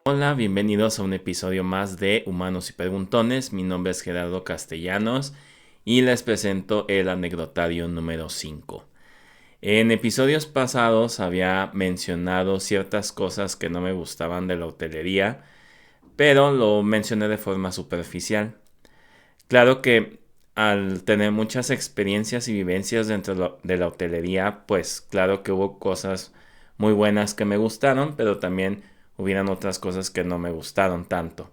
Hola, bienvenidos a un episodio más de Humanos y Preguntones. Mi nombre es Gerardo Castellanos y les presento el anecdotario número 5. En episodios pasados había mencionado ciertas cosas que no me gustaban de la hotelería, pero lo mencioné de forma superficial. Claro que al tener muchas experiencias y vivencias dentro de la hotelería, pues claro que hubo cosas muy buenas que me gustaron, pero también hubieran otras cosas que no me gustaron tanto.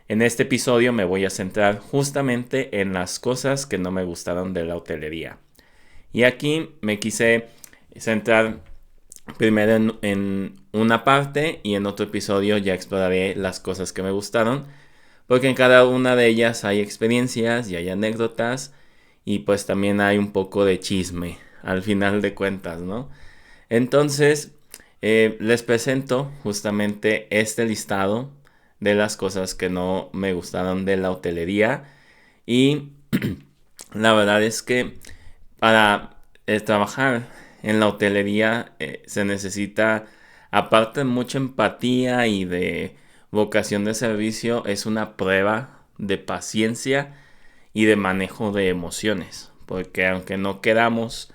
En este episodio me voy a centrar justamente en las cosas que no me gustaron de la hotelería. Y aquí me quise centrar primero en una parte y en otro episodio ya exploraré las cosas que me gustaron, porque en cada una de ellas hay experiencias y hay anécdotas y pues también hay un poco de chisme al final de cuentas, ¿no? Entonces, les presento justamente este listado de las cosas que no me gustaron de la hotelería y la verdad es que para trabajar en la hotelería se necesita, aparte de mucha empatía y de vocación de servicio, es una prueba de paciencia y de manejo de emociones. Porque aunque no queramos,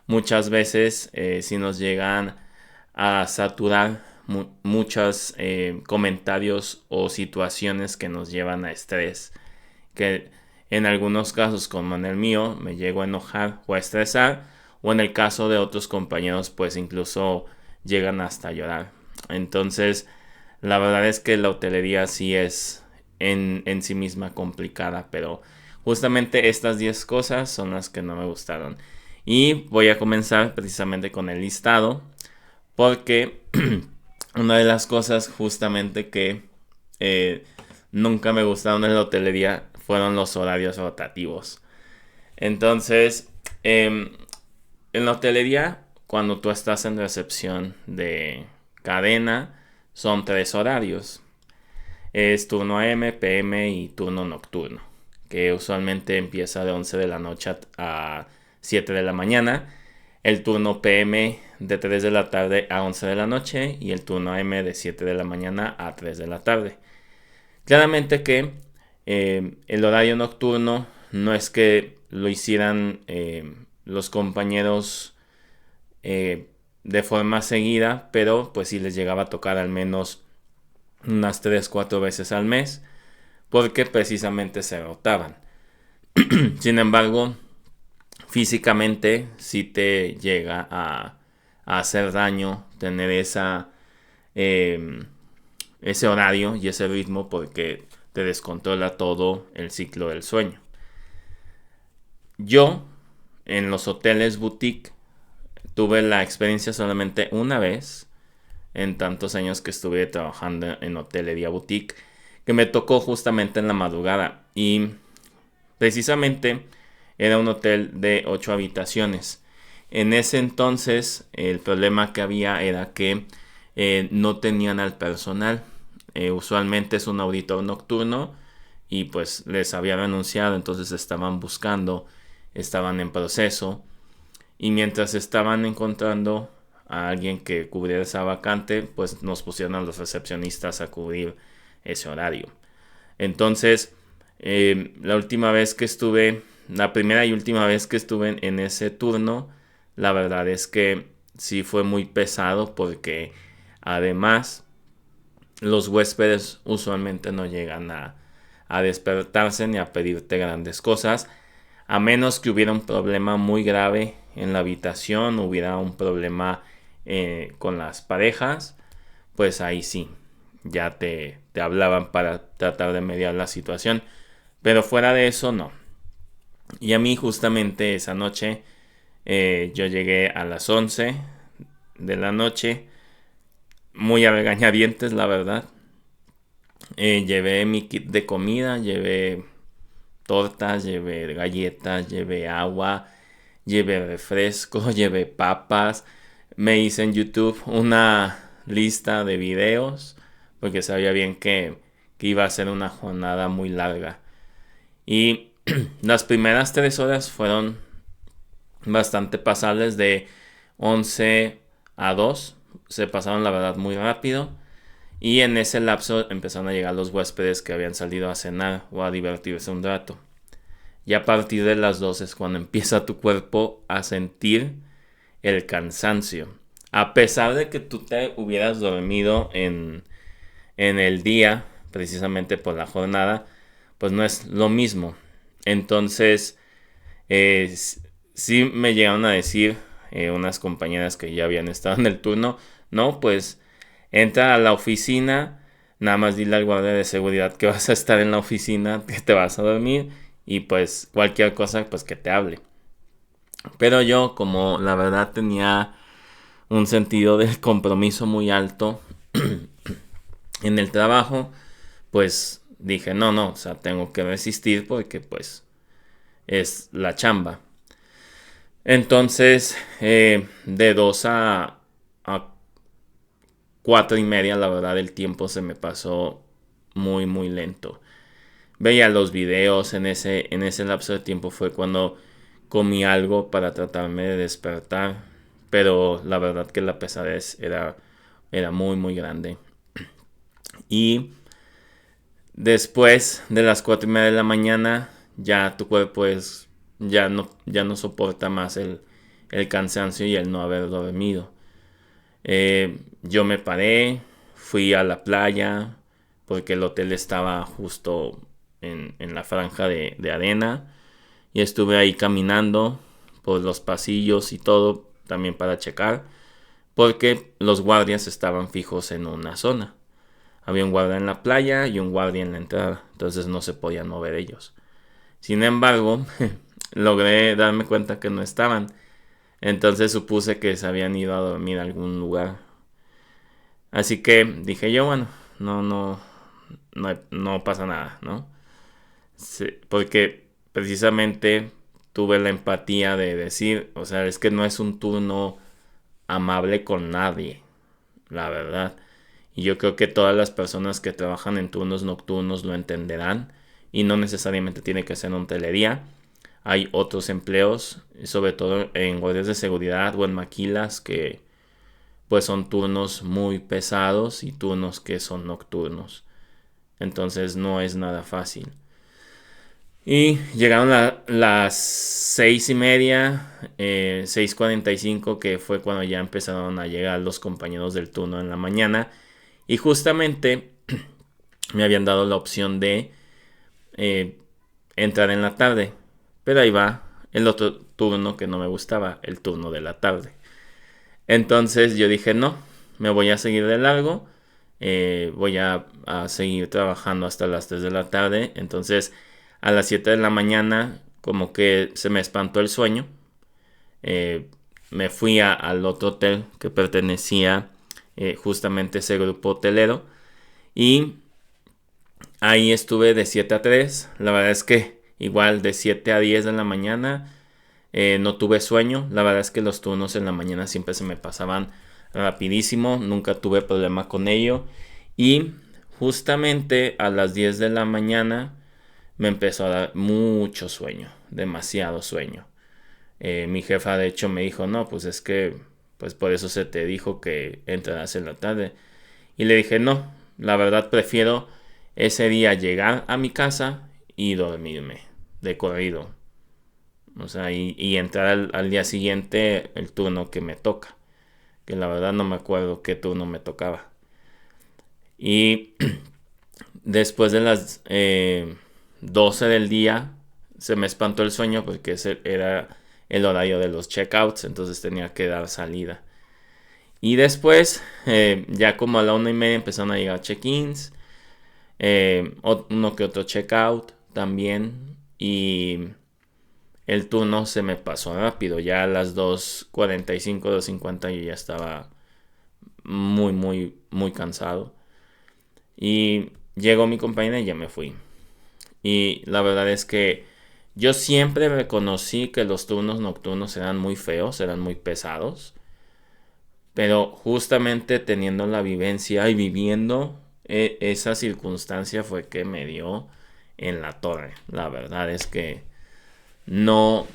muchas veces si nos llegan a saturar muchos comentarios o situaciones que nos llevan a estrés, que en algunos casos, como en el mío, me llego a enojar o a estresar, o en el caso de otros compañeros, pues incluso llegan hasta llorar. Entonces, la verdad es que la hotelería sí es en sí misma complicada, pero justamente estas 10 cosas son las que no me gustaron. Y voy a comenzar precisamente con el listado, porque una de las cosas justamente que eh, nunca me gustaron en la hotelería fueron los horarios rotativos. Entonces, en la hotelería, cuando tú estás en recepción de cadena, son 3 horarios. Es turno AM, PM y turno nocturno, que usualmente empieza de 11 de la noche a 7 de la mañana. El turno PM de 3 de la tarde a 11 de la noche y el turno AM de 7 de la mañana a 3 de la tarde. Claramente que el horario nocturno no es que lo hicieran los compañeros de forma seguida, pero pues sí les llegaba a tocar al menos unas 3 4 veces al mes, porque precisamente se rotaban. Sin embargo, físicamente sí te llega a hacer daño tener eh, ese horario y ese ritmo, porque te descontrola todo el ciclo del sueño. Yo, en los hoteles boutique, tuve la experiencia solamente una vez en tantos años que estuve trabajando en hotelería boutique, que me tocó justamente en la madrugada y precisamente era un hotel de 8 habitaciones. En ese entonces el problema que había era que no tenían al personal. Usualmente es un auditor nocturno y pues les había renunciado, entonces estaban buscando, estaban en proceso y mientras estaban encontrando a alguien que cubriera esa vacante, pues nos pusieron a los recepcionistas a cubrir ese horario. Entonces, la primera y última vez que estuve en ese turno, la verdad es que sí fue muy pesado porque además los huéspedes usualmente no llegan a despertarse ni a pedirte grandes cosas, a menos que hubiera un problema muy grave en la habitación, hubiera un problema con las parejas, pues ahí sí, ya te hablaban para tratar de mediar la situación. Pero fuera de eso, no. Y a mí justamente esa noche, yo llegué a las 11 de la noche, muy a regañadientes, la verdad. Llevé mi kit de comida, llevé tortas, llevé galletas, llevé agua, llevé refresco, llevé papas. Me hice en YouTube una lista de videos porque sabía bien que iba a ser una jornada muy larga. Y las primeras 3 horas fueron bastante pasables, de 11 a 2. Se pasaron la verdad muy rápido. Y en ese lapso empezaron a llegar los huéspedes que habían salido a cenar o a divertirse un rato. Y a partir de las 12 es cuando empieza tu cuerpo a sentir el cansancio. A pesar de que tú te hubieras dormido en el día, precisamente por la jornada, pues no es lo mismo. Entonces, sí me llegaron a decir unas compañeras que ya habían estado en el turno, no, pues entra a la oficina, nada más dile al guardia de seguridad que vas a estar en la oficina, que te vas a dormir y pues cualquier cosa pues que te hable. Pero yo, como la verdad tenía un sentido del compromiso muy alto en el trabajo, pues dije, no, o sea, tengo que resistir porque pues es la chamba. Entonces, de 2 a 4:30, la verdad, el tiempo se me pasó muy, muy lento. Veía los videos en ese lapso de tiempo fue cuando comí algo para tratarme de despertar, pero la verdad que la pesadez era muy, muy grande. Y después de las 4:30 de la mañana, ya tu cuerpo ya no soporta más el cansancio y el no haber dormido. Yo me paré, fui a la playa, porque el hotel estaba justo en la franja de arena, y estuve ahí caminando por los pasillos y todo, también para checar, porque los guardias estaban fijos en una zona. Había un guardia en la playa y un guardia en la entrada, entonces no se podían mover ellos. Sin embargo, logré darme cuenta que no estaban, entonces supuse que se habían ido a dormir a algún lugar. Así que dije yo, bueno, no pasa nada, ¿no? Sí, porque precisamente tuve la empatía de decir, o sea, es que no es un turno amable con nadie, la verdad. Y yo creo que todas las personas que trabajan en turnos nocturnos lo entenderán y no necesariamente tiene que ser en hotelería. Hay otros empleos, sobre todo en guardias de seguridad o en maquilas, que pues son turnos muy pesados y turnos que son nocturnos. Entonces no es nada fácil. Y llegaron las 6:30, 6:45, que fue cuando ya empezaron a llegar los compañeros del turno en la mañana. Y justamente me habían dado la opción de eh, entrar en la tarde. Pero ahí va el otro turno que no me gustaba, el turno de la tarde. Entonces yo dije, no, me voy a seguir de largo. Voy a seguir trabajando hasta las 3 de la tarde. Entonces a las 7 de la mañana como que se me espantó el sueño. Me fui al otro hotel que pertenecía justamente a ese grupo hotelero. Y ahí estuve de 7 a 3. La verdad es que igual de 7 a 10 de la mañana no tuve sueño. La verdad es que los turnos en la mañana siempre se me pasaban rapidísimo. Nunca tuve problema con ello. Y justamente a las 10 de la mañana me empezó a dar mucho sueño. Demasiado sueño. Mi jefa de hecho me dijo, no, pues es que pues por eso se te dijo que entrarás en la tarde. Y le dije, no, la verdad prefiero ese día llegar a mi casa y dormirme de corrido. O sea, y entrar al día siguiente el turno que me toca. Que la verdad no me acuerdo qué turno me tocaba. Y después de las 12 del día se me espantó el sueño porque ese era el horario de los checkouts. Entonces tenía que dar salida. Y después, ya como a la 1:30 empezaron a llegar check-ins. Uno que otro checkout también. Y el turno se me pasó rápido. Ya a las 2:45, 2:50 yo ya estaba muy, muy, muy cansado. Y llegó mi compañera y ya me fui. Y la verdad es que yo siempre reconocí que los turnos nocturnos eran muy feos, eran muy pesados. Pero justamente teniendo la vivencia y viviendo esa circunstancia fue que me dio en la torre. La verdad es que no,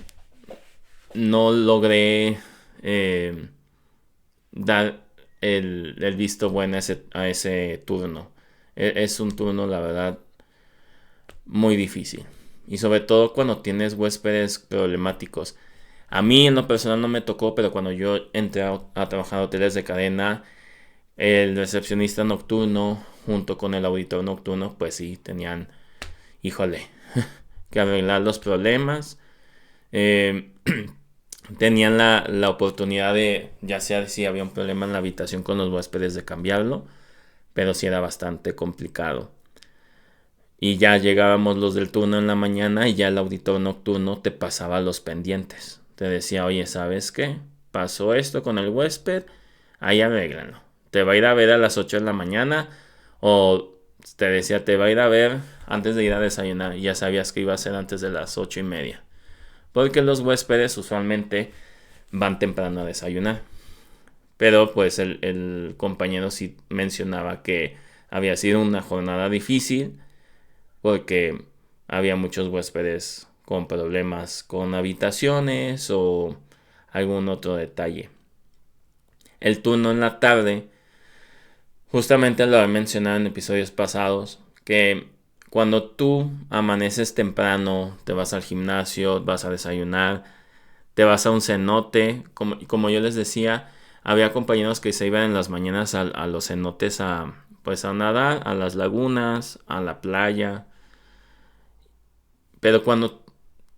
no logré dar el visto bueno a ese turno. Es un turno, la verdad, muy difícil. Y sobre todo cuando tienes huéspedes problemáticos. A mí en lo personal no me tocó, pero cuando yo entré a trabajar a hoteles de cadena, el recepcionista nocturno junto con el auditor nocturno, pues sí, tenían, híjole, que arreglar los problemas. Eh, tenían la oportunidad de, ya sea si había un problema en la habitación con los huéspedes, de cambiarlo, pero sí era bastante complicado. Y ya llegábamos los del turno en la mañana y ya el auditor nocturno te pasaba los pendientes. Te decía, oye, ¿sabes qué? Pasó esto con el huésped, ahí arréglanlo. Te va a ir a ver a las 8 de la mañana o te decía, te va a ir a ver antes de ir a desayunar. Y ya sabías que iba a ser antes de las 8:30. Porque los huéspedes usualmente van temprano a desayunar. Pero pues el compañero sí mencionaba que había sido una jornada difícil porque había muchos huéspedes con problemas con habitaciones o algún otro detalle. El turno en la tarde, justamente lo he mencionado en episodios pasados, que cuando tú amaneces temprano, te vas al gimnasio, vas a desayunar, te vas a un cenote, como yo les decía, había compañeros que se iban en las mañanas a los cenotes pues a nadar, a las lagunas, a la playa. Pero cuando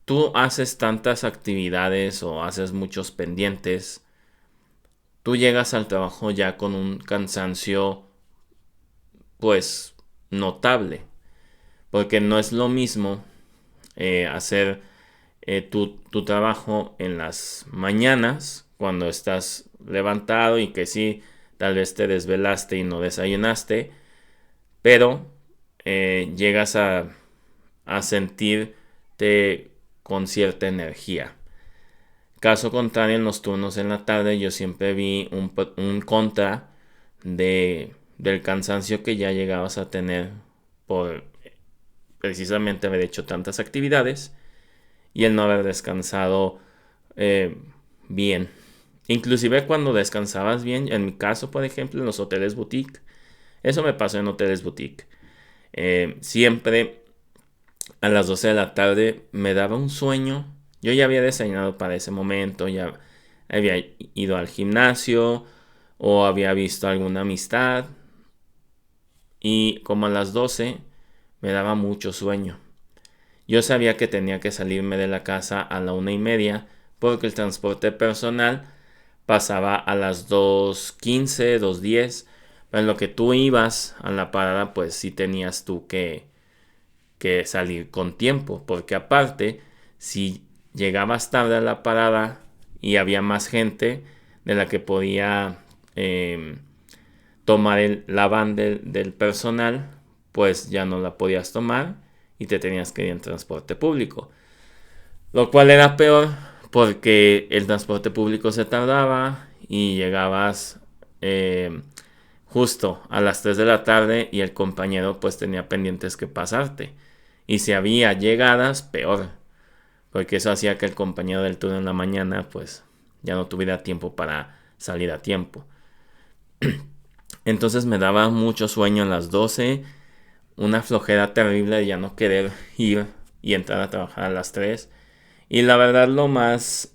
tú haces tantas actividades o haces muchos pendientes, tú llegas al trabajo ya con un cansancio pues notable, porque no es lo mismo hacer tu trabajo en las mañanas cuando estás levantado y que sí, tal vez te desvelaste y no desayunaste, pero llegas a sentirte con cierta energía. Caso contrario, en los turnos en la tarde yo siempre vi un contra del cansancio que ya llegabas a tener por precisamente haber hecho tantas actividades y el no haber descansado bien. Inclusive cuando descansabas bien, en mi caso, por ejemplo, en los hoteles boutique, eso me pasó en hoteles boutique. Siempre a las 12 de la tarde me daba un sueño. Yo ya había desayunado para ese momento, ya había ido al gimnasio o había visto alguna amistad. Y como a las 12 me daba mucho sueño. Yo sabía que tenía que salirme de la casa a la 1:30 porque el transporte personal pasaba a las 2:15, 2:10. Pero en lo que tú ibas a la parada, pues sí tenías tú que salir con tiempo. Porque aparte, si llegabas tarde a la parada y había más gente de la que podía tomar la van del personal, pues ya no la podías tomar y te tenías que ir en transporte público. Lo cual era peor porque el transporte público se tardaba y llegabas justo a las 3 de la tarde y el compañero pues tenía pendientes que pasarte. Y si había llegadas, peor, porque eso hacía que el compañero del turno en la mañana pues ya no tuviera tiempo para salir a tiempo. Entonces me daba mucho sueño a las 12, una flojera terrible de ya no querer ir y entrar a trabajar a las 3. Y la verdad lo más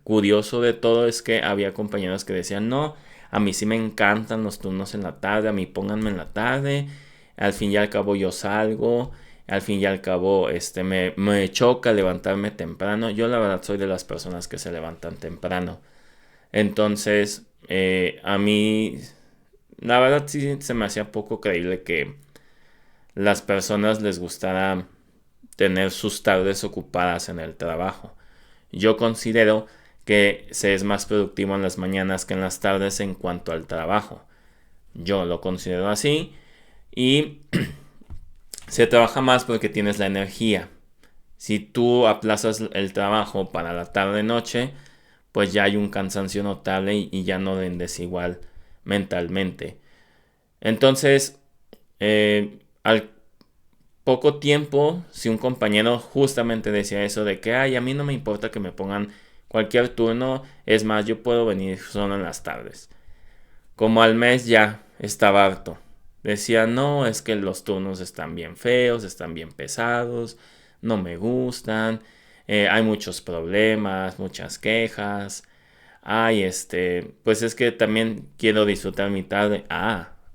curioso de todo es que había compañeros que decían, no, a mí sí me encantan los turnos en la tarde, a mí pónganme en la tarde, al fin y al cabo yo salgo, al fin y al cabo me choca levantarme temprano. Yo la verdad soy de las personas que se levantan temprano. Entonces, a mí, la verdad sí se me hacía poco creíble que las personas les gustara tener sus tardes ocupadas en el trabajo. Yo considero que se es más productivo en las mañanas que en las tardes en cuanto al trabajo. Yo lo considero así y se trabaja más porque tienes la energía. Si tú aplazas el trabajo para la tarde-noche, pues ya hay un cansancio notable y ya no rendes igual mentalmente. Entonces, al poco tiempo, si un compañero justamente decía eso de que, ay, a mí no me importa que me pongan cualquier turno, es más, yo puedo venir solo en las tardes. como al mes ya estaba harto. Decía, no, es que los turnos están bien feos, están bien pesados, no me gustan, hay muchos problemas, muchas quejas. Ay, pues es que también quiero disfrutar mi tarde.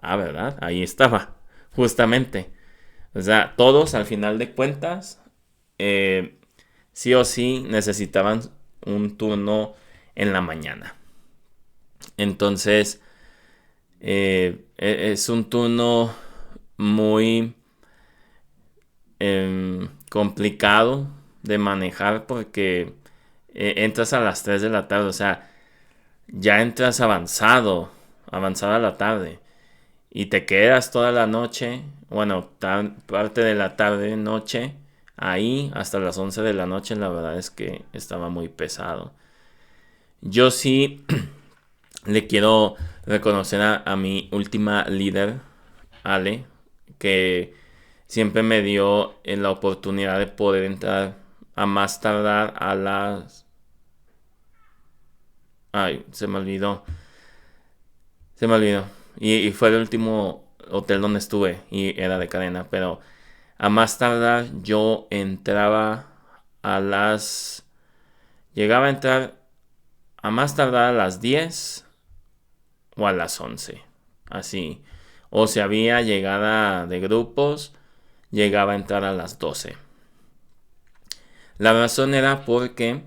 ¿Verdad? Ahí estaba, justamente. O sea, todos al final de cuentas, eh, sí o sí necesitaban un turno en la mañana. Entonces, es un turno muy complicado de manejar porque entras a las 3 de la tarde, o sea, ya entras avanzada la tarde, y te quedas toda la noche, bueno, parte de la tarde, noche, ahí hasta las 11 de la noche. La verdad es que estaba muy pesado. Yo sí le quiero reconocer a mi última líder, Ale, que siempre me dio la oportunidad de poder entrar a más tardar a las... Ay, se me olvidó. Se me olvidó. Y fue el último hotel donde estuve y era de cadena, pero a más tardar yo entraba a las... Llegaba a entrar a más tardar a las 10 o a las 11. Así. O si había llegada de grupos, llegaba a entrar a las 12. La razón era porque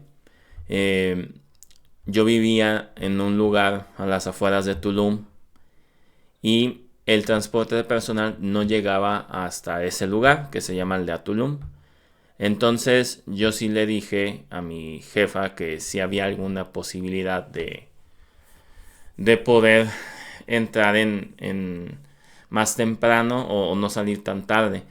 eh, yo vivía en un lugar a las afueras de Tulum y el transporte de personal no llegaba hasta ese lugar que se llama Aldea Tulum. Entonces yo sí le dije a mi jefa que si había alguna posibilidad de poder entrar en más temprano o no salir tan tarde.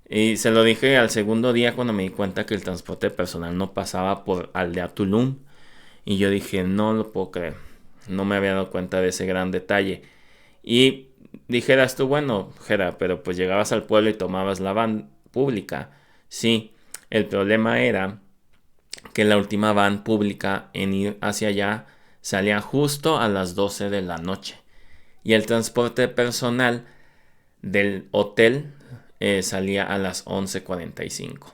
Y se lo dije al segundo día cuando me di cuenta que el transporte personal no pasaba por Aldea Tulum. Y yo dije, no lo puedo creer. No me había dado cuenta de ese gran detalle. Y dijeras tú, bueno, Jera, pero pues llegabas al pueblo y tomabas la van pública. Sí, el problema era que la última van pública en ir hacia allá salía justo a las 12 de la noche. Y el transporte personal del hotel salía a las 11:45.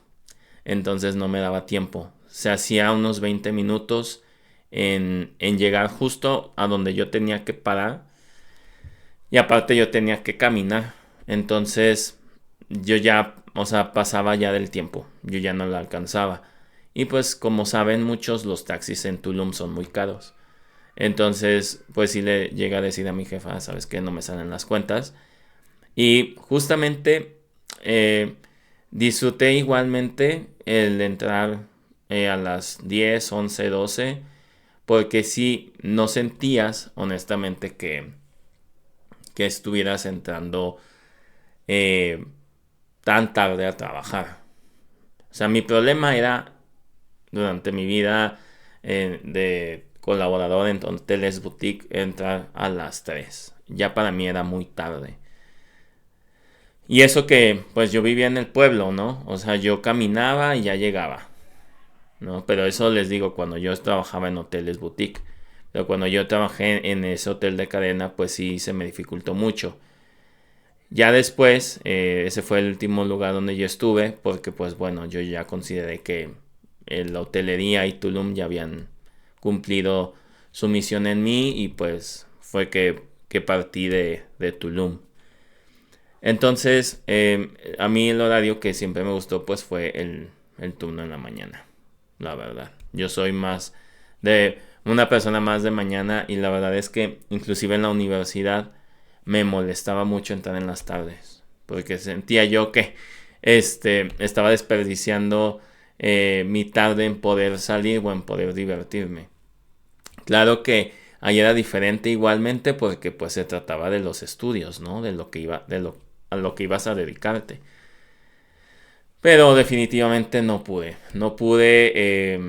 Entonces no me daba tiempo. Se hacía unos 20 minutos en llegar justo a donde yo tenía que parar. Y aparte yo tenía que caminar. Entonces yo ya, o sea, pasaba ya del tiempo. Yo ya no la alcanzaba. Y pues como saben muchos, los taxis en Tulum son muy caros. Entonces, pues sí le llega a decir a mi jefa, sabes que no me salen las cuentas. Y justamente eh, disfruté igualmente el entrar a las 10 11 12 porque sí, no sentías honestamente que estuvieras entrando eh, tan tarde a trabajar. O sea, mi problema era durante mi vida de colaborador en hoteles boutique entrar a las 3. Ya para mí era muy tarde. Y eso que pues yo vivía en el pueblo, ¿no? O sea, yo caminaba y ya llegaba, ¿no? Pero eso les digo cuando yo trabajaba en hoteles boutique. Pero cuando yo trabajé en ese hotel de cadena, pues sí se me dificultó mucho. Ya después, ese fue el último lugar donde yo estuve, porque pues bueno, yo ya consideré que la hotelería y Tulum ya habían cumplido su misión en mí y pues fue que partí de Tulum. Entonces, a mí el horario que siempre me gustó pues fue el turno en la mañana, la verdad. Yo soy más de una persona más de mañana y la verdad es que inclusive en la universidad me molestaba mucho entrar en las tardes porque sentía yo que estaba desperdiciando mi tarde en poder salir o en poder divertirme. Claro que ahí era diferente igualmente porque pues se trataba de los estudios, ¿no? De lo que iba, a lo que ibas a dedicarte. Pero definitivamente no pude. No pude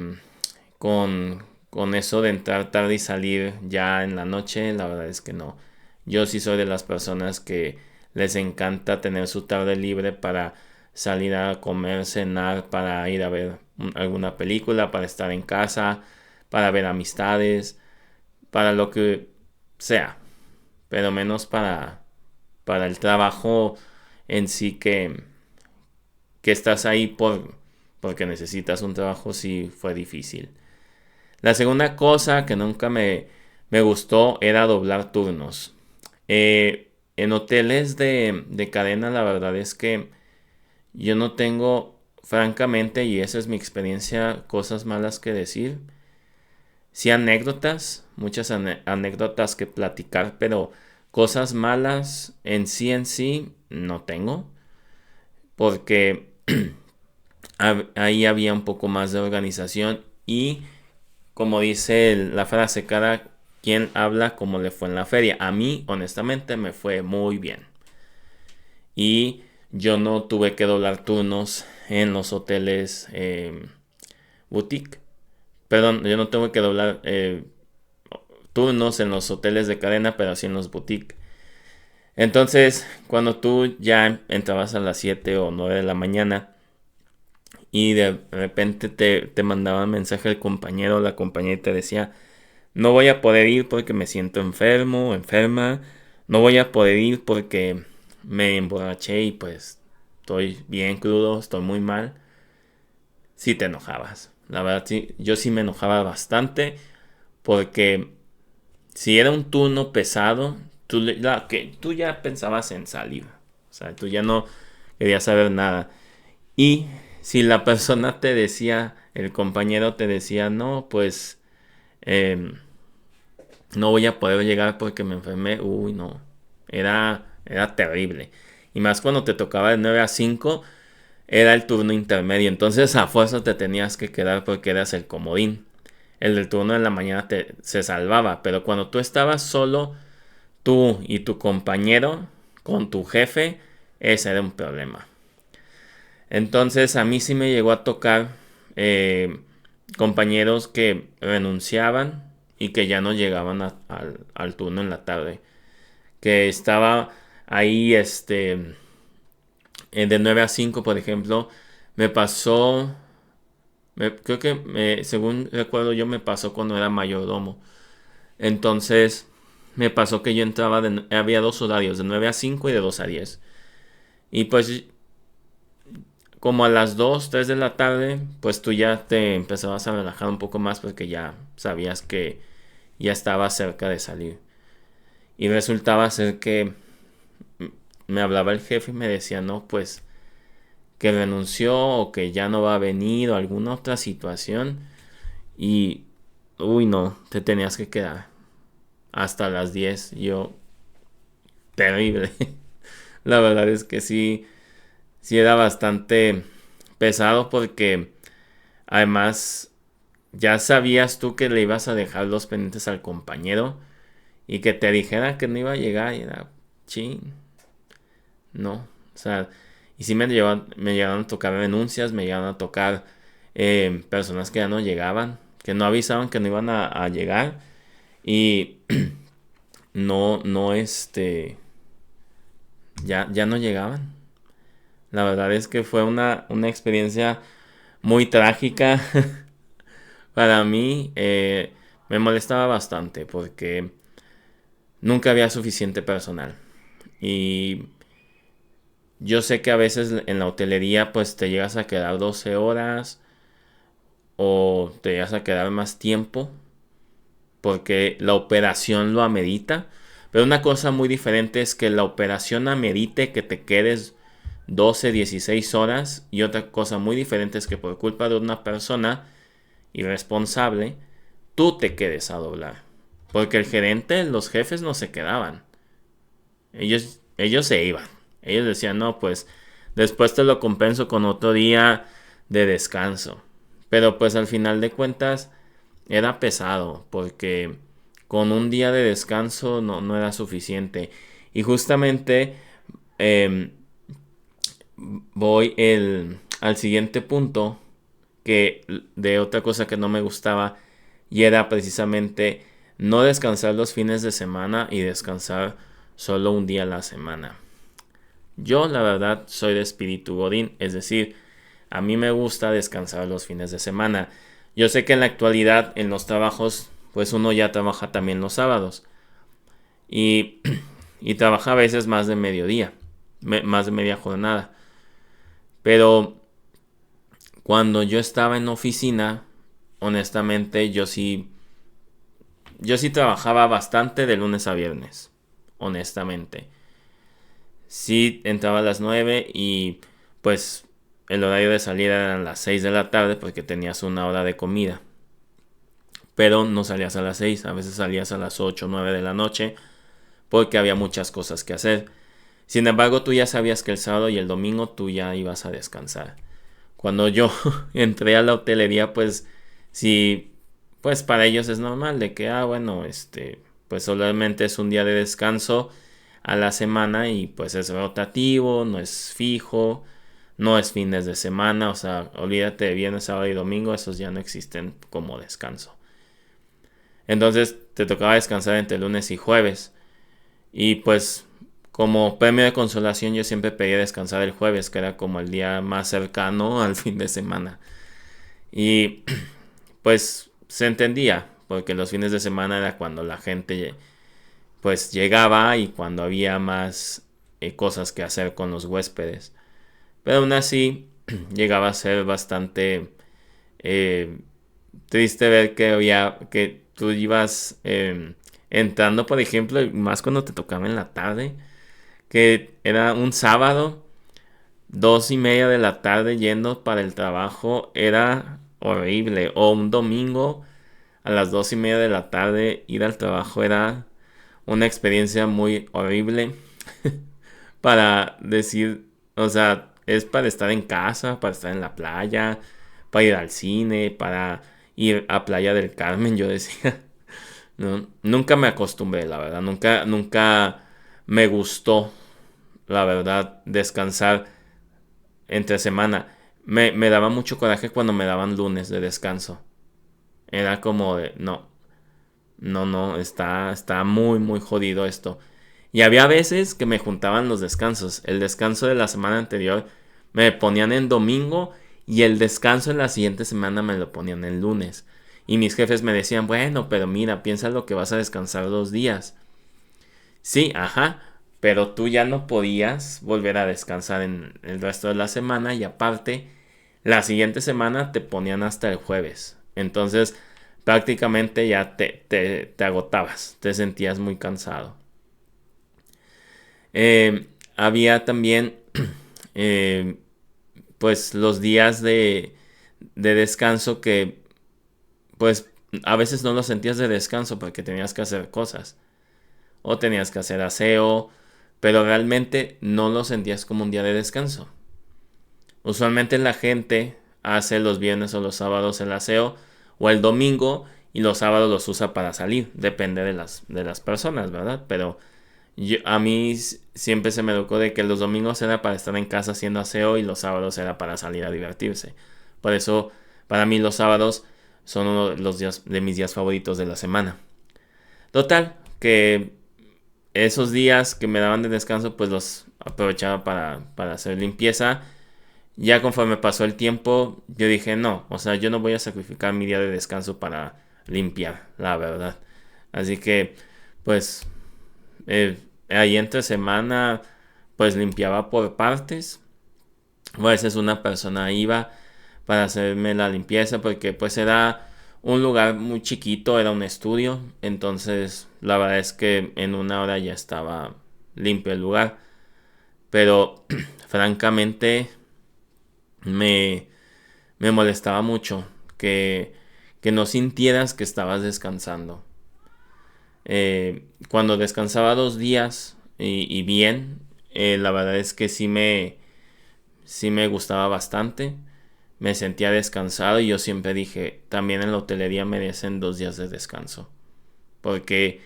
con eso de entrar tarde y salir ya en la noche. La verdad es que no. Yo sí soy de las personas que les encanta tener su tarde libre para salir a comer, cenar, para ir a ver alguna película, para estar en casa, para ver amistades, para lo que sea. pero menos para el trabajo en sí que estás ahí porque necesitas un trabajo, sí fue difícil. La segunda cosa que nunca me gustó era doblar turnos. En hoteles de cadena, la verdad es que yo no tengo, francamente, y esa es mi experiencia, cosas malas que decir. Sí, anécdotas, muchas anécdotas que platicar, pero cosas malas en sí no tengo, porque ahí había un poco más de organización y como dice la frase, cada quien habla como le fue en la feria. A mí, honestamente, me fue muy bien. Y yo no tuve que doblar turnos en los hoteles boutique. Perdón, yo no tuve que doblar turnos en los hoteles de cadena, pero sí en los boutique. Entonces, cuando tú ya entrabas a las 7 o 9 de la mañana y de repente te mandaban mensaje el compañero o la compañera y te decía, no voy a poder ir porque me siento enfermo o enferma, no voy a poder ir porque me emborraché y pues estoy bien crudo, estoy muy mal, sí te enojabas. La verdad, sí, yo sí me enojaba bastante porque si era un turno pesado, tú ya pensabas en salir. O sea, tú ya no querías saber nada. Y si la persona te decía, el compañero te decía, no, pues no voy a poder llegar porque me enfermé. Uy, no. Era terrible. Y más cuando te tocaba de 9 a 5, era el turno intermedio. Entonces a fuerza te tenías que quedar porque eras el comodín. El del turno de la mañana se salvaba. Pero cuando tú estabas solo, tú y tu compañero, con tu jefe, ese era un problema. Entonces a mí sí me llegó a tocar compañeros que renunciaban y que ya no llegaban al turno en la tarde. Que estaba ahí de 9 a 5, por ejemplo, me pasó, creo que según recuerdo yo me pasó cuando era mayordomo. Entonces me pasó que yo entraba, había dos horarios, de 9 a 5 y de 2 a 10. Y pues como a las 2 3 de la tarde, pues tú ya te empezabas a relajar un poco más porque ya sabías que ya estaba cerca de salir. Y resultaba ser que me hablaba el jefe y me decía, no, pues que renunció o que ya no va a venir o alguna otra situación. Y, uy, no, te tenías que quedar hasta las 10. Yo, terrible. La verdad es que sí era bastante pesado porque además ya sabías tú que le ibas a dejar los pendientes al compañero y que te dijera que no iba a llegar y era, ching, no, o sea, y sí me llegaron a tocar renuncias, me llegaron a tocar personas que ya no llegaban, que no avisaban que no iban a llegar y no, ya no llegaban. La verdad es que fue una experiencia muy trágica para mí. Me molestaba bastante porque nunca había suficiente personal. Y yo sé que a veces en la hotelería pues te llegas a quedar 12 horas o te llegas a quedar más tiempo porque la operación lo amerita. Pero una cosa muy diferente es que la operación amerite que te quedes 12 16 horas y otra cosa muy diferente es que por culpa de una persona irresponsable tú te quedes a doblar. Porque el gerente, los jefes no se quedaban. Ellos se iban. Ellos decían, no, pues después te lo compenso con otro día de descanso. Pero pues al final de cuentas era pesado porque con un día de descanso no era suficiente. Y justamente eh, voy al siguiente punto que de otra cosa que no me gustaba y era precisamente no descansar los fines de semana y descansar solo un día a la semana. Yo la verdad soy de espíritu godín, es decir, a mí me gusta descansar los fines de semana. Yo sé que en la actualidad en los trabajos pues uno ya trabaja también los sábados y, y trabaja a veces más de mediodía, más de media jornada. Pero cuando yo estaba en oficina, honestamente yo sí trabajaba bastante de lunes a viernes, honestamente. Sí entraba a las 9 y pues el horario de salida era a las 6 de la tarde porque tenías una hora de comida. Pero no salías a las 6, a veces salías a las 8 o 9 de la noche porque había muchas cosas que hacer. Sin embargo, tú ya sabías que el sábado y el domingo tú ya ibas a descansar. Cuando yo entré a la hotelería, pues sí, pues para ellos es normal de que, bueno, pues solamente es un día de descanso a la semana y pues es rotativo, no es fijo, no es fines de semana, o sea, olvídate de viernes, sábado y domingo, esos ya no existen como descanso. Entonces te tocaba descansar entre lunes y jueves. Y pues como premio de consolación yo siempre pedía descansar el jueves, que era como el día más cercano al fin de semana. Y pues se entendía, porque los fines de semana era cuando la gente pues llegaba y cuando había más cosas que hacer con los huéspedes. Pero aún así llegaba a ser bastante eh, triste ver que tú ibas entrando, por ejemplo, más cuando te tocaba en la tarde, que era un sábado, 2:30 de la tarde yendo para el trabajo, era horrible. O un domingo a las 2:30 de la tarde ir al trabajo era una experiencia muy horrible para decir, o sea, es para estar en casa, para estar en la playa, para ir al cine, para ir a Playa del Carmen, yo decía. No, nunca me acostumbré, la verdad, nunca me gustó, la verdad, descansar entre semana. Me daba mucho coraje cuando me daban lunes de descanso. Era como de, no, no, no, está muy, muy jodido esto. Y había veces que me juntaban los descansos. El descanso de la semana anterior me ponían en domingo y el descanso en la siguiente semana me lo ponían en lunes. Y mis jefes me decían, bueno, pero mira, piensa lo que vas a descansar 2 días. Sí, ajá, pero tú ya no podías volver a descansar en el resto de la semana y aparte, la siguiente semana te ponían hasta el jueves. Entonces, prácticamente ya te agotabas, te sentías muy cansado. Había también, eh, pues, los días de descanso que, pues, a veces no los sentías de descanso porque tenías que hacer cosas o tenías que hacer aseo, pero realmente no lo sentías como un día de descanso. Usualmente la gente hace los viernes o los sábados el aseo o el domingo y los sábados los usa para salir, depende de las personas, ¿verdad? Pero a mí siempre se me educó de que los domingos era para estar en casa haciendo aseo y los sábados era para salir a divertirse. Por eso, para mí los sábados son uno de los días de mis días favoritos de la semana. Total, que esos días que me daban de descanso, pues los aprovechaba para hacer limpieza. Ya conforme pasó el tiempo, yo dije, no, o sea, yo no voy a sacrificar mi día de descanso para limpiar, la verdad. Así que, pues, ahí entre semana, pues limpiaba por partes. A veces una persona iba para hacerme la limpieza porque pues era un lugar muy chiquito, era un estudio, entonces la verdad es que en una hora ya estaba limpio el lugar, pero francamente me, me molestaba mucho que no sintieras que estabas descansando. Cuando descansaba 2 días y bien, la verdad es que sí me gustaba bastante. Me sentía descansado y yo siempre dije, también en la hotelería merecen 2 días de descanso. Porque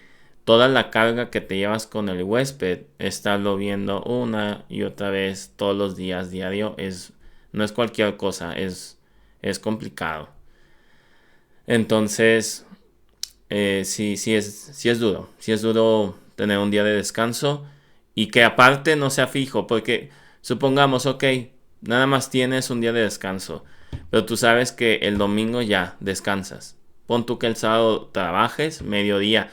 toda la carga que te llevas con el huésped, estarlo viendo una y otra vez todos los días diario, no es cualquier cosa, es complicado. Entonces, sí es duro tener un día de descanso y que aparte no sea fijo, porque supongamos, ok, nada más tienes un día de descanso, pero tú sabes que el domingo ya descansas. Pon tú que el sábado trabajes mediodía,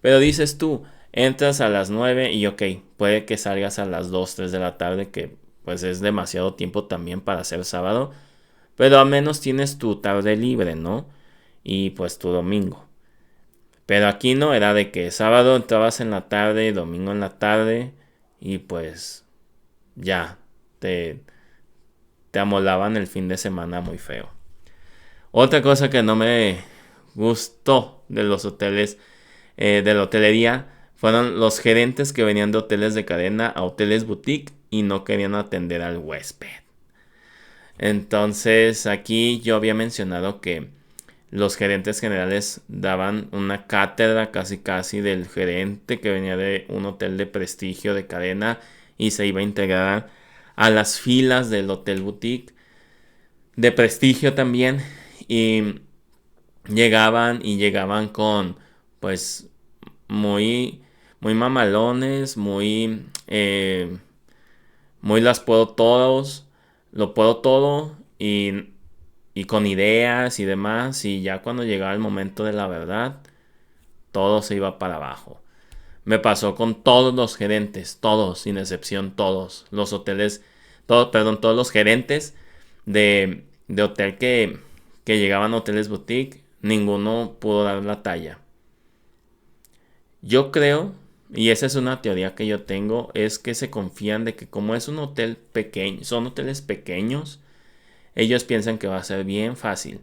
pero dices tú, Entras a las 9 y ok, puede que salgas a las 2, 3 de la tarde, que pues es demasiado tiempo también para hacer sábado, pero al menos tienes tu tarde libre, ¿no? Y pues tu domingo. Pero aquí no, era de que sábado entrabas en la tarde, domingo en la tarde y pues ya, te, te amolaban el fin de semana muy feo. Otra cosa que no me gustó de los hoteles, de la hotelería, fueron los gerentes que venían de hoteles de cadena a hoteles boutique y no querían atender al huésped. Entonces aquí yo había mencionado que los gerentes generales daban una cátedra casi casi del gerente que venía de un hotel de prestigio de cadena y se iba a integrar a las filas del hotel boutique de prestigio también, y llegaban con pues muy muy mamalones, muy las puedo todos, lo puedo todo y con ideas y demás, y ya cuando llegaba el momento de la verdad, todo se iba para abajo. Me pasó con todos los gerentes, todos, sin excepción, todos los hoteles, todos los gerentes de hotel que llegaban a hoteles boutique, ninguno pudo dar la talla. Yo creo, y esa es una teoría que yo tengo, es que se confían de que como es un hotel pequeño, son hoteles pequeños, ellos piensan que va a ser bien fácil.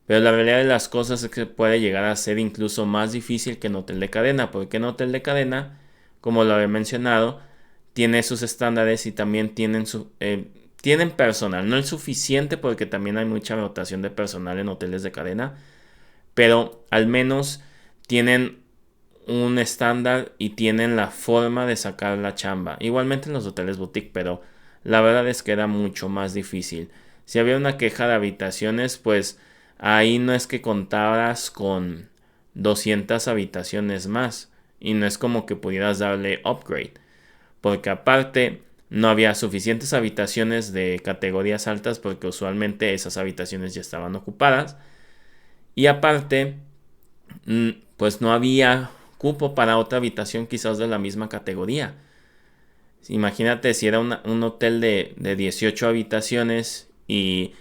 Pero la realidad de las cosas es que puede llegar a ser incluso más difícil que en hotel de cadena, porque en hotel de cadena, como lo había mencionado, tiene sus estándares y también tienen personal. No es suficiente porque también hay mucha rotación de personal en hoteles de cadena, pero al menos tienen un estándar y tienen la forma de sacar la chamba. Igualmente en los hoteles boutique, pero la verdad es que era mucho más difícil. Si había una queja de habitaciones, pues ahí no es que contaras con 200 habitaciones más y no es como que pudieras darle upgrade, porque aparte no había suficientes habitaciones de categorías altas porque usualmente esas habitaciones ya estaban ocupadas, y aparte pues no había cupo para otra habitación quizás de la misma categoría. Imagínate si era un hotel de 18 habitaciones y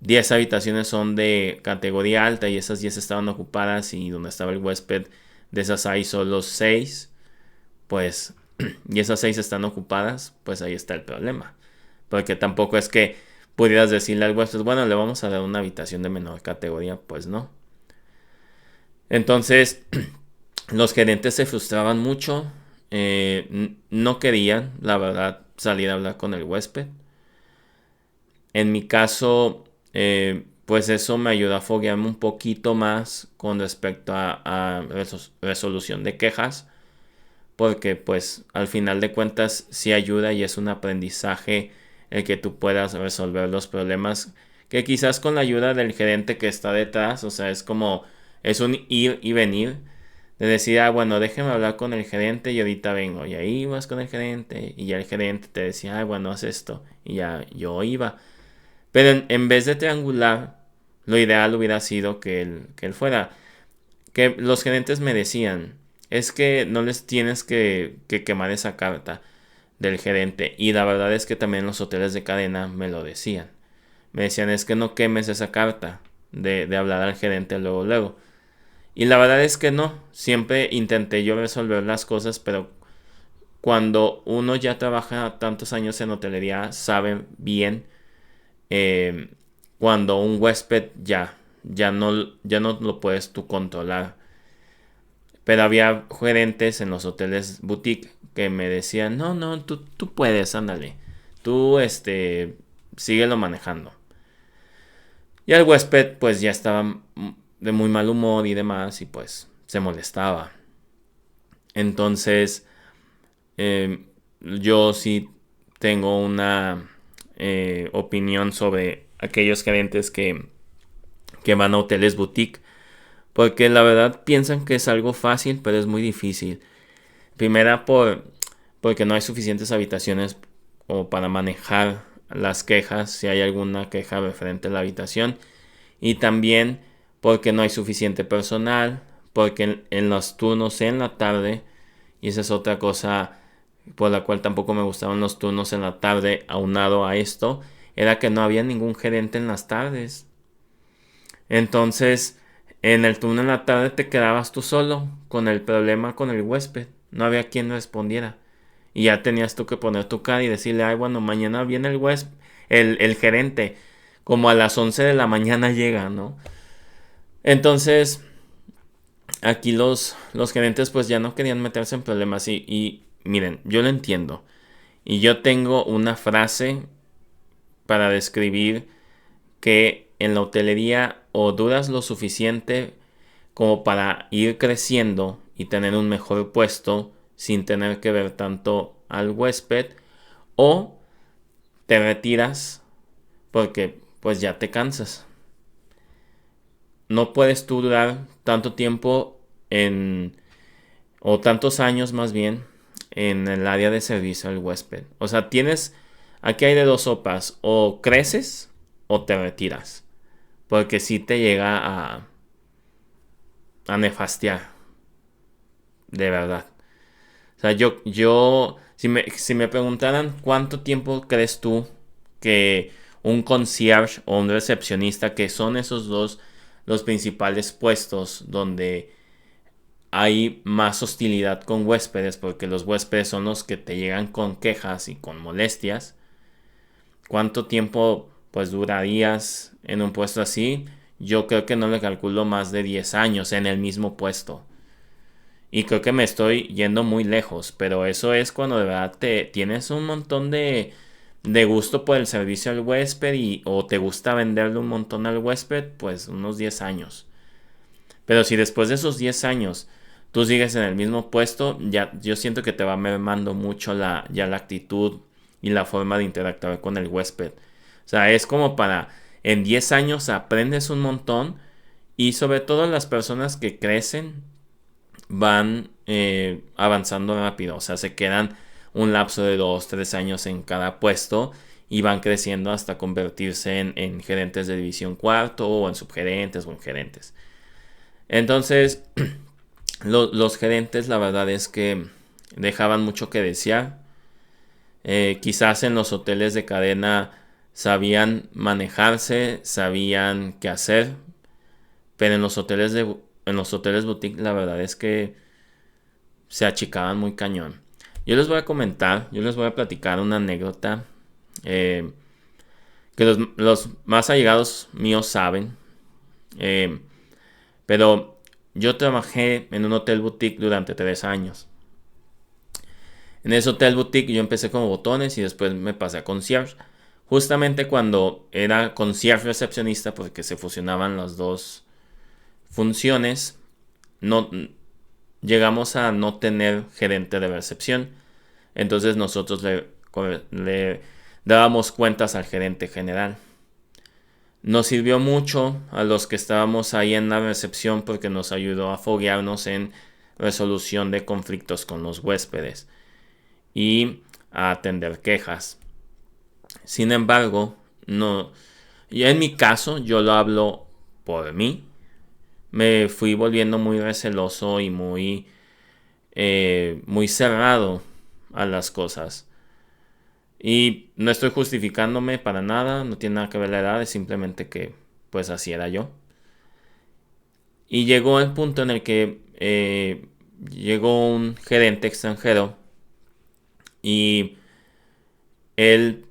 10 habitaciones son de categoría alta y esas 10 estaban ocupadas y donde estaba el huésped, de esas hay solo 6, pues, y esas 6 están ocupadas, pues ahí está el problema. Porque tampoco es que pudieras decirle al huésped, bueno, le vamos a dar una habitación de menor categoría, pues no. Entonces, los gerentes se frustraban mucho, no querían, la verdad, salir a hablar con el huésped. En mi caso, pues eso me ayudó a foguearme un poquito más con respecto a resolución de quejas, porque pues al final de cuentas sí ayuda y es un aprendizaje el que tú puedas resolver los problemas que quizás con la ayuda del gerente que está detrás, o sea, es un ir y venir, de decir, bueno, déjeme hablar con el gerente y ahorita vengo, y ahí vas con el gerente y ya el gerente te decía, bueno, haz esto, y ya yo iba. Pero en vez de triangular, lo ideal hubiera sido que él fuera. Que los gerentes me decían, es que no les tienes que quemar esa carta del gerente. Y la verdad es que también los hoteles de cadena me lo decían. Me decían, es que no quemes esa carta de hablar al gerente luego, luego. Y la verdad es que no. Siempre intenté yo resolver las cosas, pero cuando uno ya trabaja tantos años en hotelería, sabe bien eh, cuando un huésped ya no lo puedes tú controlar. Pero había gerentes en los hoteles boutique que me decían, no, no, tú puedes, ándale. Tú, síguelo manejando. Y el huésped, pues ya estaba de muy mal humor y demás, y pues se molestaba. Entonces, yo sí tengo una opinión sobre aquellos gerentes que van a hoteles boutique, porque la verdad piensan que es algo fácil, pero es muy difícil. Primera porque no hay suficientes habitaciones o para manejar las quejas, si hay alguna queja referente a la habitación. Y también porque no hay suficiente personal, porque en los turnos en la tarde Y esa es otra cosa por la cual tampoco me gustaban los turnos en la tarde, aunado a esto, era que no había ningún gerente en las tardes. Entonces, en el turno en la tarde te quedabas tú solo con el problema con el huésped. No había quien respondiera. Y ya tenías tú que poner tu cara y decirle, ay, bueno, mañana viene el huésped, el gerente. Como a las 11 de la mañana llega, ¿no? Entonces, aquí los gerentes pues ya no querían meterse en problemas. Y miren, yo lo entiendo. Y yo tengo una frase para describir que en la hotelería o duras lo suficiente como para ir creciendo y tener un mejor puesto sin tener que ver tanto al huésped, o te retiras porque pues ya te cansas. No puedes tú durar tanto tiempo o tantos años más bien, en el área de servicio al huésped. O sea, aquí hay de dos sopas, o creces o te retiras, porque si te llega a nefastiar, de verdad. O sea, si me preguntaran cuánto tiempo crees tú que un concierge o un recepcionista, que son esos dos los principales puestos donde hay más hostilidad con huéspedes, porque los huéspedes son los que te llegan con quejas y con molestias, ¿cuánto tiempo pues durarías en un puesto así? Yo creo que no le calculo más de 10 años en el mismo puesto. Y creo que me estoy yendo muy lejos, pero eso es cuando de verdad tienes un montón de gusto por el servicio al huésped o te gusta venderle un montón al huésped, pues unos 10 años. Pero si después de esos 10 años tú sigues en el mismo puesto, ya yo siento que te va mermando mucho ya la actitud y la forma de interactuar con el huésped. O sea, es como en 10 años aprendes un montón, y sobre todo las personas que crecen van avanzando rápido. O sea, se quedan un lapso de 2, 3 años en cada puesto y van creciendo hasta convertirse en gerentes de división cuarto, o en subgerentes o en gerentes. Entonces, los gerentes, la verdad es que dejaban mucho que desear. Quizás en los hoteles de cadena sabían manejarse, sabían qué hacer, pero en los hoteles boutique la verdad es que se achicaban muy cañón. Yo les voy a platicar una anécdota que los más allegados míos saben. Eh, pero yo trabajé en un hotel boutique durante 3 años. En ese hotel boutique yo empecé como botones y después me pasé a concierge. Justamente cuando era concierge recepcionista, porque se fusionaban las dos funciones, no llegamos a no tener gerente de recepción. Entonces nosotros le dábamos cuentas al gerente general. Nos sirvió mucho a los que estábamos ahí en la recepción, porque nos ayudó a foguearnos en resolución de conflictos con los huéspedes y a atender quejas. Sin embargo, no, y en mi caso, yo lo hablo por mí, me fui volviendo muy receloso y muy cerrado a las cosas. Y no estoy justificándome para nada, no tiene nada que ver la edad, es simplemente que pues así era yo. Y llegó el punto en el que llegó un gerente extranjero y él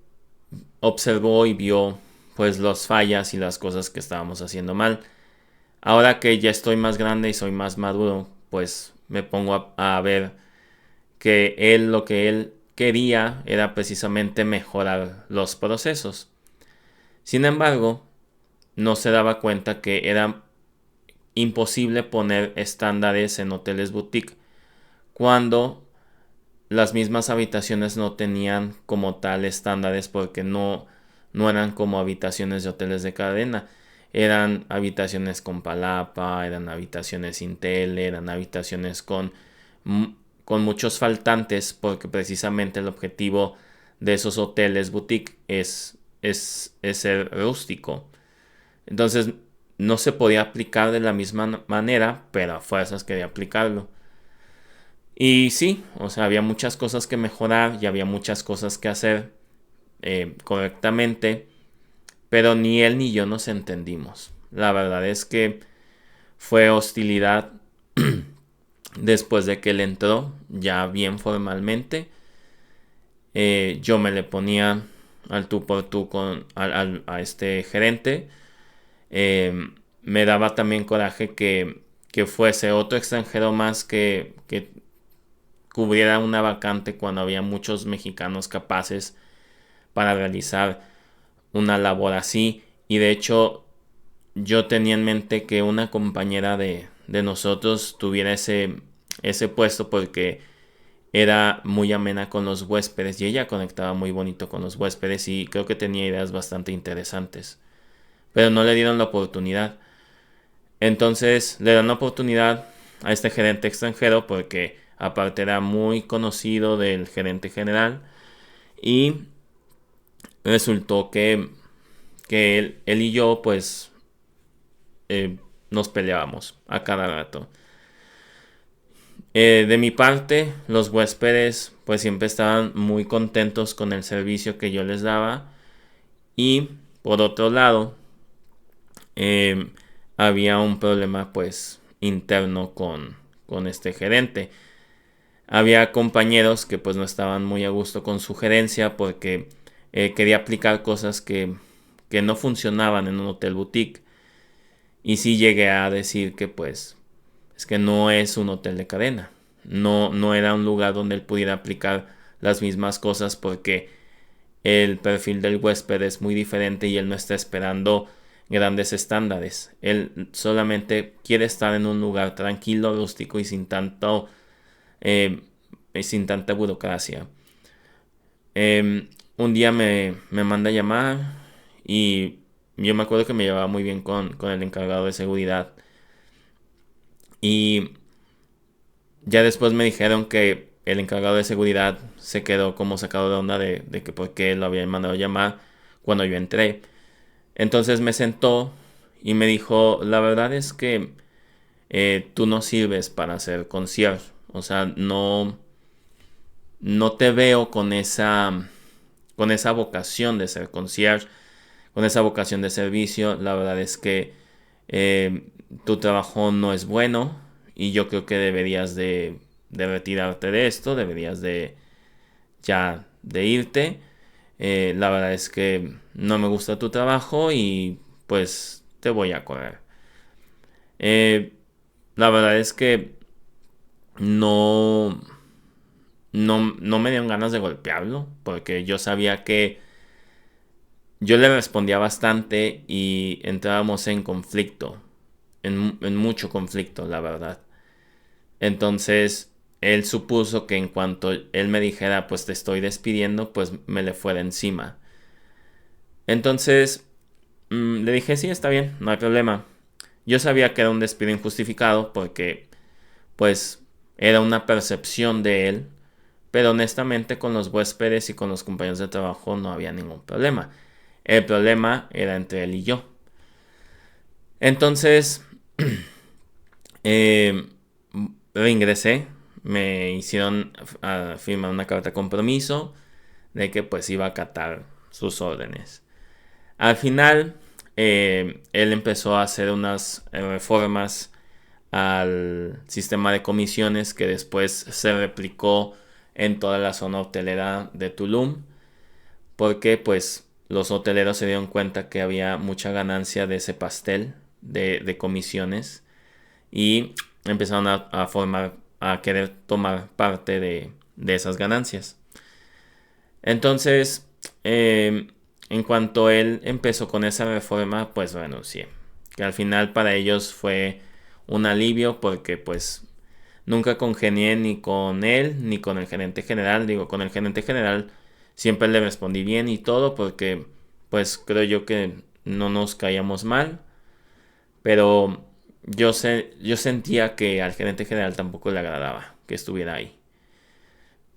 observó y vio pues las fallas y las cosas que estábamos haciendo mal. Ahora que ya estoy más grande y soy más maduro, pues me pongo a ver que lo que él quería era precisamente mejorar los procesos. Sin embargo, no se daba cuenta que era imposible poner estándares en hoteles boutique cuando las mismas habitaciones no tenían como tal estándares, porque no eran como habitaciones de hoteles de cadena. Eran habitaciones con palapa, eran habitaciones sin tele, eran habitaciones con muchos faltantes, porque precisamente el objetivo de esos hoteles boutique es ser rústico. Entonces no se podía aplicar de la misma manera, pero a fuerzas quería aplicarlo. Y sí, o sea, había muchas cosas que mejorar y había muchas cosas que hacer correctamente, pero ni él ni yo nos entendimos. La verdad es que fue hostilidad después de que él entró ya bien formalmente. Yo me le ponía al tú por tú a este gerente. Me daba también coraje que fuese otro extranjero más que cubriera una vacante cuando había muchos mexicanos capaces para realizar una labor así. Y de hecho, yo tenía en mente que una compañera de nosotros tuviera ese puesto porque era muy amena con los huéspedes y ella conectaba muy bonito con los huéspedes y creo que tenía ideas bastante interesantes. Pero no le dieron la oportunidad. Entonces le dan la oportunidad a este gerente extranjero porque aparte era muy conocido del gerente general y resultó que él y yo pues nos peleábamos a cada rato. De mi parte, los huéspedes pues siempre estaban muy contentos con el servicio que yo les daba y por otro lado eh, había un problema pues interno con este gerente. Había compañeros que pues no estaban muy a gusto con su gerencia porque quería aplicar cosas que no funcionaban en un hotel boutique. Y sí llegué a decir que pues es que no es un hotel de cadena. No era un lugar donde él pudiera aplicar las mismas cosas porque el perfil del huésped es muy diferente y él no está esperando grandes estándares. Él solamente quiere estar en un lugar tranquilo, rústico eh, y sin tanta burocracia. Un día me manda a llamar y yo me acuerdo que me llevaba muy bien con el encargado de seguridad. Y ya después me dijeron que el encargado de seguridad se quedó como sacado de onda de que por qué lo habían mandado a llamar cuando yo entré. Entonces me sentó y me dijo, la verdad es que tú no sirves para hacer concierge. O sea, no te veo con esa vocación de ser concierge, con esa vocación de servicio. La verdad es que eh, tu trabajo no es bueno y yo creo que deberías de retirarte de esto, deberías de ya de irte. La verdad es que no me gusta tu trabajo y pues te voy a correr. Eh, la verdad es que no, no me dieron ganas de golpearlo porque yo sabía que yo le respondía bastante y entrábamos en conflicto, en mucho conflicto, la verdad. Entonces, él supuso que en cuanto él me dijera, pues te estoy despidiendo, pues me le fuera encima. Entonces, le dije, sí, está bien, no hay problema. Yo sabía que era un despido injustificado porque, pues, era una percepción de él, pero honestamente con los huéspedes y con los compañeros de trabajo no había ningún problema. El problema era entre él y yo. Entonces, eh, reingresé, me hicieron firmar una carta de compromiso de que pues iba a acatar sus órdenes. Al final, él empezó a hacer unas reformas al sistema de comisiones que después se replicó en toda la zona hotelera de Tulum, porque pues los hoteleros se dieron cuenta que había mucha ganancia de ese pastel de comisiones y empezaron a querer tomar parte de esas ganancias. Entonces, en cuanto él empezó con esa reforma, pues renuncié. Que al final para ellos fue un alivio porque pues nunca congenié ni con él ni con el gerente general. Digo, con el gerente general siempre le respondí bien y todo porque pues creo yo que no nos caíamos mal. Pero yo sentía que al gerente general tampoco le agradaba que estuviera ahí.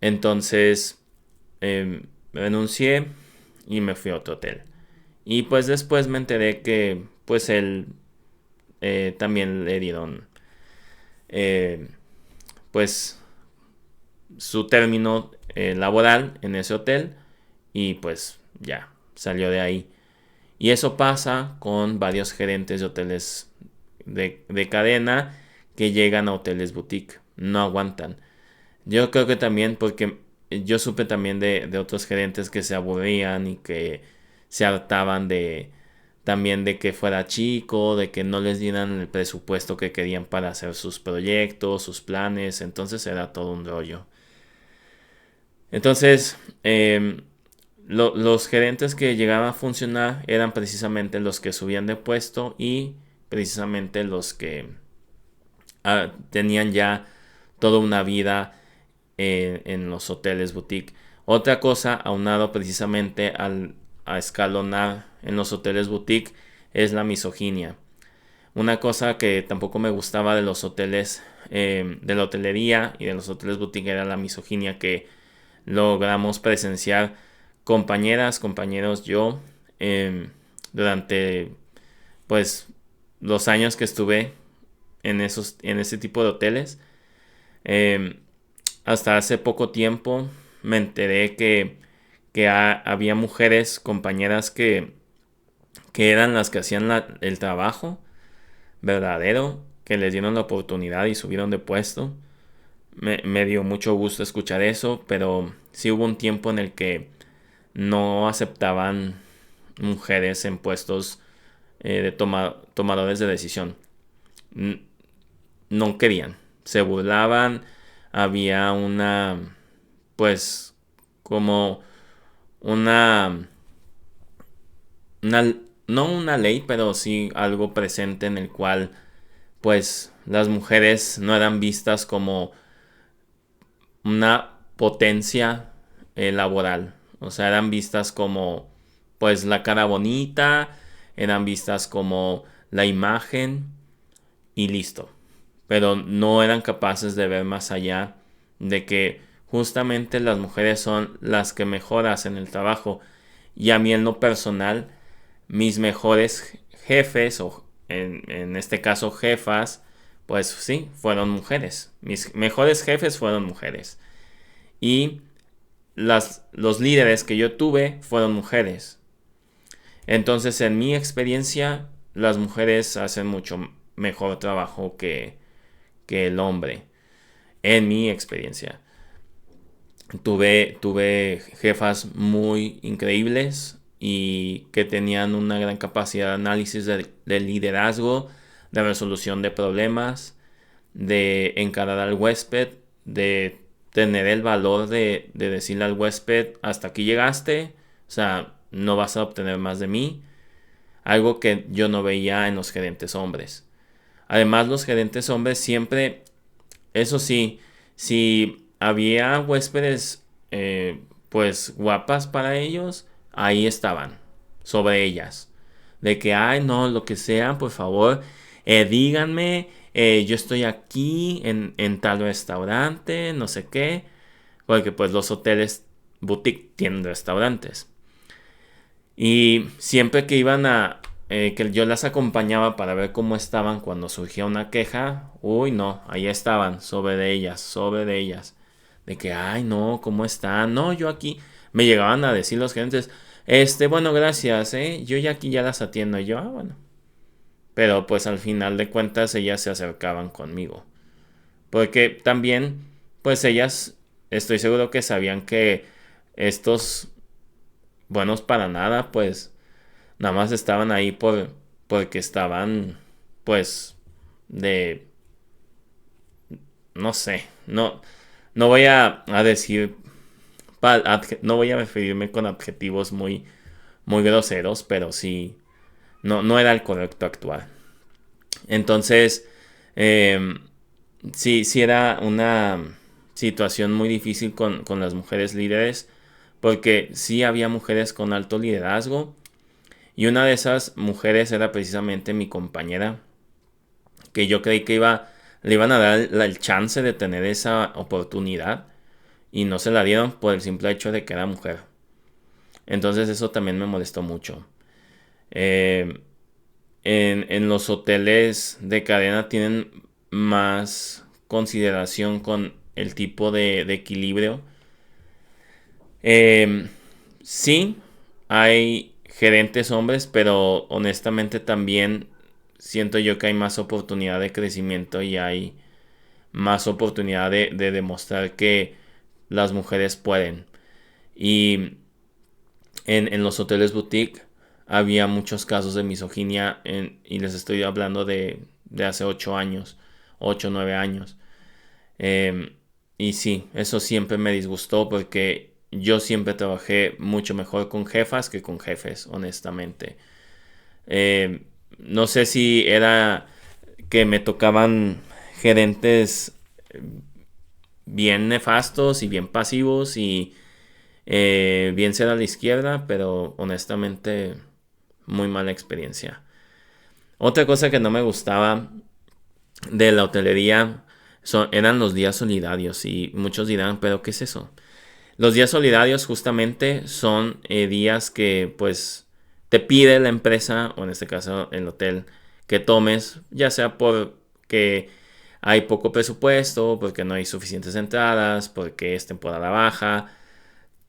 Entonces renuncié y me fui a otro hotel. Y pues después me enteré que pues él también le dieron eh, pues su término laboral en ese hotel y pues ya salió de ahí. Y eso pasa con varios gerentes de hoteles de cadena que llegan a hoteles boutique. No aguantan. Yo creo que también porque yo supe también de otros gerentes que se aburrían y que se hartaban de también de que fuera chico, de que no les dieran el presupuesto que querían para hacer sus proyectos, sus planes. Entonces era todo un rollo. Entonces, los gerentes que llegaban a funcionar eran precisamente los que subían de puesto y precisamente los que tenían ya toda una vida en los hoteles boutique. Otra cosa, aunado precisamente a escalonar en los hoteles boutique, es la misoginia. Una cosa que tampoco me gustaba de los hoteles, de la hotelería y de los hoteles boutique era la misoginia que logramos presenciar compañeras, compañeros, yo, durante pues los años que estuve en ese tipo de hoteles. Eh, Hasta hace poco tiempo me enteré que había mujeres, compañeras que eran las que hacían el trabajo verdadero, que les dieron la oportunidad y subieron de puesto. Me dio mucho gusto escuchar eso, pero sí hubo un tiempo en el que no aceptaban mujeres en puestos de tomadores de decisión. No querían, se burlaban, había pues, como una, una, no una ley, pero sí algo presente en el cual, pues, las mujeres no eran vistas como una potencia laboral. O sea, eran vistas como, pues, la cara bonita, eran vistas como la imagen y listo. Pero no eran capaces de ver más allá de que justamente las mujeres son las que mejor hacen el trabajo. Y a mí en lo personal, mis mejores jefes, o en este caso jefas, pues sí, fueron mujeres. Mis mejores jefes fueron mujeres. Y los líderes que yo tuve fueron mujeres. Entonces, en mi experiencia, las mujeres hacen mucho mejor trabajo que el hombre. En mi experiencia. Tuve jefas muy increíbles y que tenían una gran capacidad de análisis de liderazgo, de resolución de problemas, de encarar al huésped, de tener el valor de decirle al huésped, hasta aquí llegaste, o sea, no vas a obtener más de mí, algo que yo no veía en los gerentes hombres. Además, los gerentes hombres siempre, eso sí, si había huéspedes pues guapas para ellos, ahí estaban, sobre ellas. De que, ay, no, lo que sea, por favor, díganme, yo estoy aquí en tal restaurante, no sé qué. Porque pues los hoteles boutique tienen restaurantes. Y siempre que iban que yo las acompañaba para ver cómo estaban cuando surgía una queja, uy, no, ahí estaban, sobre de ellas. De que, ay, no, ¿cómo están? No, yo aquí, me llegaban a decir los gerentes, bueno, gracias, yo ya aquí ya las atiendo. Y yo, bueno. Pero pues al final de cuentas ellas se acercaban conmigo. Porque también, pues ellas, estoy seguro que sabían que estos buenos para nada, pues nada más estaban ahí porque estaban, pues, de, no sé, no voy a decir, no voy a referirme con adjetivos muy groseros, pero sí, no era el correcto actuar. Entonces, eh, sí era una situación muy difícil con las mujeres líderes, porque sí había mujeres con alto liderazgo, y una de esas mujeres era precisamente mi compañera, que yo creí que le iban a dar el chance de tener esa oportunidad, y no se la dieron por el simple hecho de que era mujer. Entonces eso también me molestó mucho. Eh, en los hoteles de cadena tienen más consideración con el tipo de equilibrio. Eh, sí, hay gerentes hombres, pero honestamente también siento yo que hay más oportunidad de crecimiento y hay más oportunidad de demostrar que las mujeres pueden. Y en los hoteles boutique había muchos casos de misoginia y les estoy hablando de hace 8 años, 8 o 9 años. Eh, y sí, eso siempre me disgustó porque yo siempre trabajé mucho mejor con jefas que con jefes, honestamente. Eh, no sé si era que me tocaban gerentes bien nefastos y bien pasivos y bien ser a la izquierda, pero honestamente muy mala experiencia. Otra cosa que no me gustaba de la hotelería eran los días solidarios y muchos dirán, pero ¿qué es eso? Los días solidarios justamente son días que pues te pide la empresa, o en este caso el hotel, que tomes, ya sea porque hay poco presupuesto, porque no hay suficientes entradas, porque es temporada baja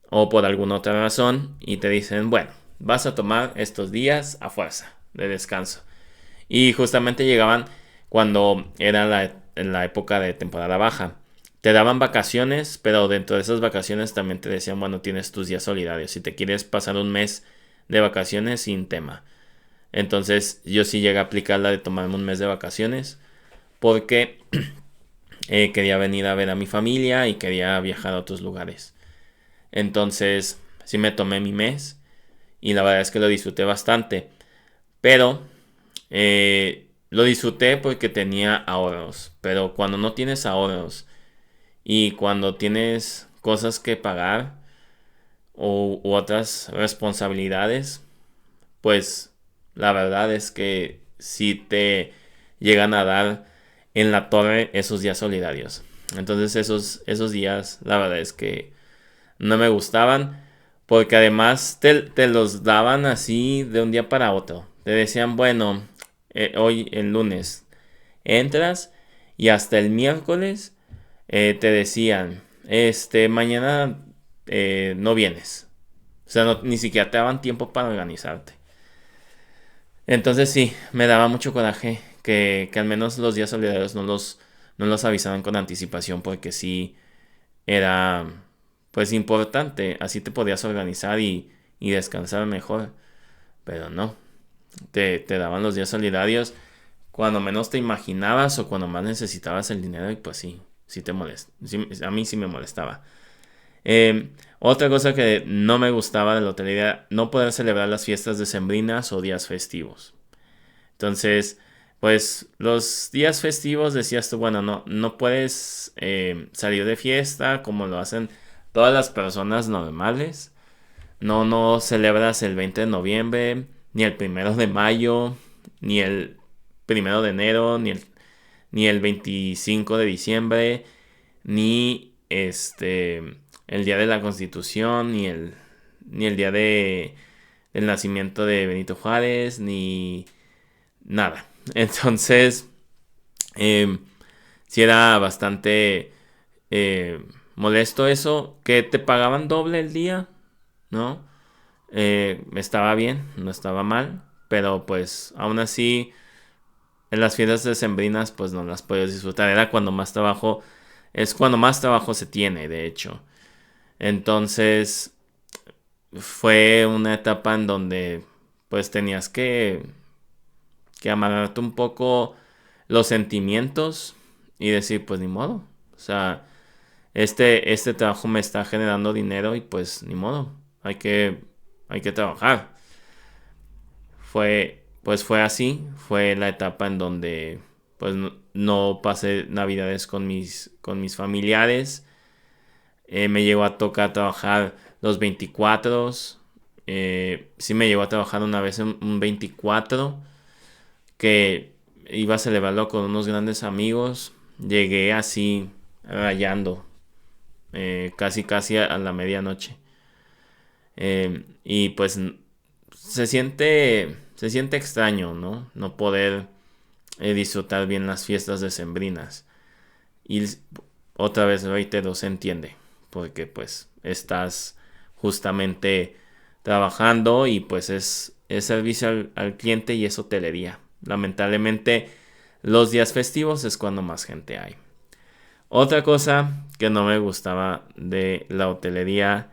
o por alguna otra razón y te dicen, bueno, vas a tomar estos días a fuerza de descanso. Y justamente llegaban cuando era en la época de temporada baja. Te daban vacaciones, pero dentro de esas vacaciones también te decían, bueno, tienes tus días solidarios. Si te quieres pasar un mes de vacaciones, sin tema. Entonces yo sí llegué a aplicar la de tomarme un mes de vacaciones porque quería venir a ver a mi familia y quería viajar a otros lugares. Entonces sí me tomé mi mes y la verdad es que lo disfruté bastante. Pero lo disfruté porque tenía ahorros. Pero cuando no tienes ahorros y cuando tienes cosas que pagar u otras responsabilidades, pues la verdad es que sí te llegan a dar en la torre esos días solidarios. Entonces esos días, la verdad es que no me gustaban porque además te los daban así de un día para otro. Te decían, bueno, hoy el lunes entras y hasta el miércoles te decían, mañana no vienes. O sea, ni siquiera te daban tiempo para organizarte. Entonces sí, me daba mucho coraje que al menos los días solidarios no los avisaban con anticipación porque sí era pues importante, así te podías organizar y descansar mejor, pero no, te daban los días solidarios cuando menos te imaginabas o cuando más necesitabas el dinero y pues sí, sí te molesta, sí, a mí sí me molestaba. Otra cosa que no me gustaba de la hotelería era no poder celebrar las fiestas decembrinas o días festivos. Entonces, pues los días festivos decías tú, bueno, no puedes salir de fiesta como lo hacen todas las personas normales. No celebras el 20 de noviembre, ni el 1 de mayo, ni el 1 de enero, ni el 25 de diciembre, ni el día de la Constitución, ni el día del nacimiento de Benito Juárez, ni nada. Entonces, eh, sí era bastante molesto eso, que te pagaban doble el día, ¿no? Estaba bien, no estaba mal, pero pues aún así en las fiestas decembrinas pues no las puedes disfrutar. Era cuando más trabajo, es cuando más trabajo se tiene, de hecho. Entonces fue una etapa en donde pues tenías que amarrarte un poco los sentimientos y decir, pues ni modo. O sea, este trabajo me está generando dinero y pues ni modo. Hay que trabajar. Pues fue así. Fue la etapa en donde pues no pasé navidades con mis familiares. Me llegó a tocar trabajar los 24. Sí me llegó a trabajar una vez en un 24 que iba a celebrarlo con unos grandes amigos. Llegué así rayando, casi casi a la medianoche. Y pues se siente extraño, ¿no? No poder disfrutar bien las fiestas decembrinas. Y otra vez reitero, se entiende, porque pues estás justamente trabajando y pues es servicio al cliente y es hotelería. Lamentablemente los días festivos es cuando más gente hay. Otra cosa que no me gustaba de la hotelería,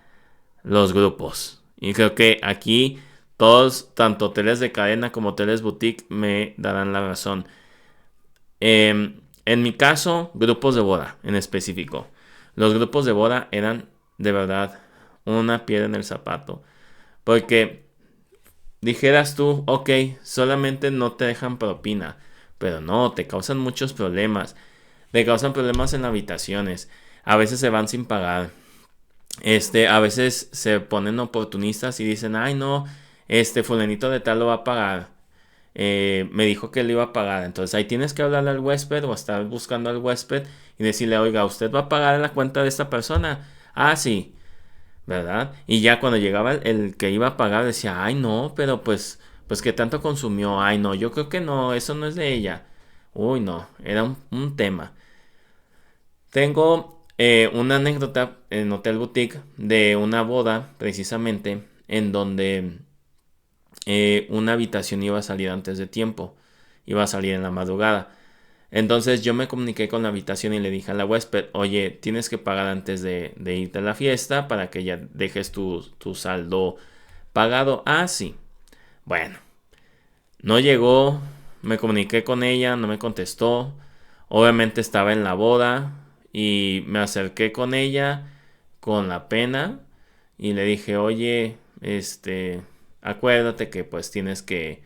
los grupos. Y creo que aquí todos, tanto hoteles de cadena como hoteles boutique, me darán la razón. En mi caso, grupos de boda en específico. Los grupos de boda eran de verdad una piedra en el zapato. Porque dijeras tú, ok, solamente no te dejan propina. Pero no, te causan muchos problemas. Te causan problemas en habitaciones. A veces se van sin pagar. A veces se ponen oportunistas y dicen, ay no, fulanito de tal lo va a pagar. Me dijo que le iba a pagar. Entonces ahí tienes que hablarle al huésped o estar buscando al huésped y decirle, oiga, ¿usted va a pagar en la cuenta de esta persona? Ah, sí, ¿verdad? Y ya cuando llegaba el que iba a pagar decía, ay no, pero pues ¿qué tanto consumió? Ay no, yo creo que no, eso no es de ella. Uy, no, era un tema. Tengo una anécdota en Hotel Boutique de una boda, precisamente, en donde una habitación iba a salir antes de tiempo, iba a salir en la madrugada. Entonces yo me comuniqué con la habitación y le dije a la huésped, oye, tienes que pagar antes de irte a la fiesta para que ya dejes tu saldo pagado. Ah, sí. Bueno, no llegó, me comuniqué con ella, no me contestó. Obviamente estaba en la boda y me acerqué con ella con la pena y le dije, oye, acuérdate que pues tienes que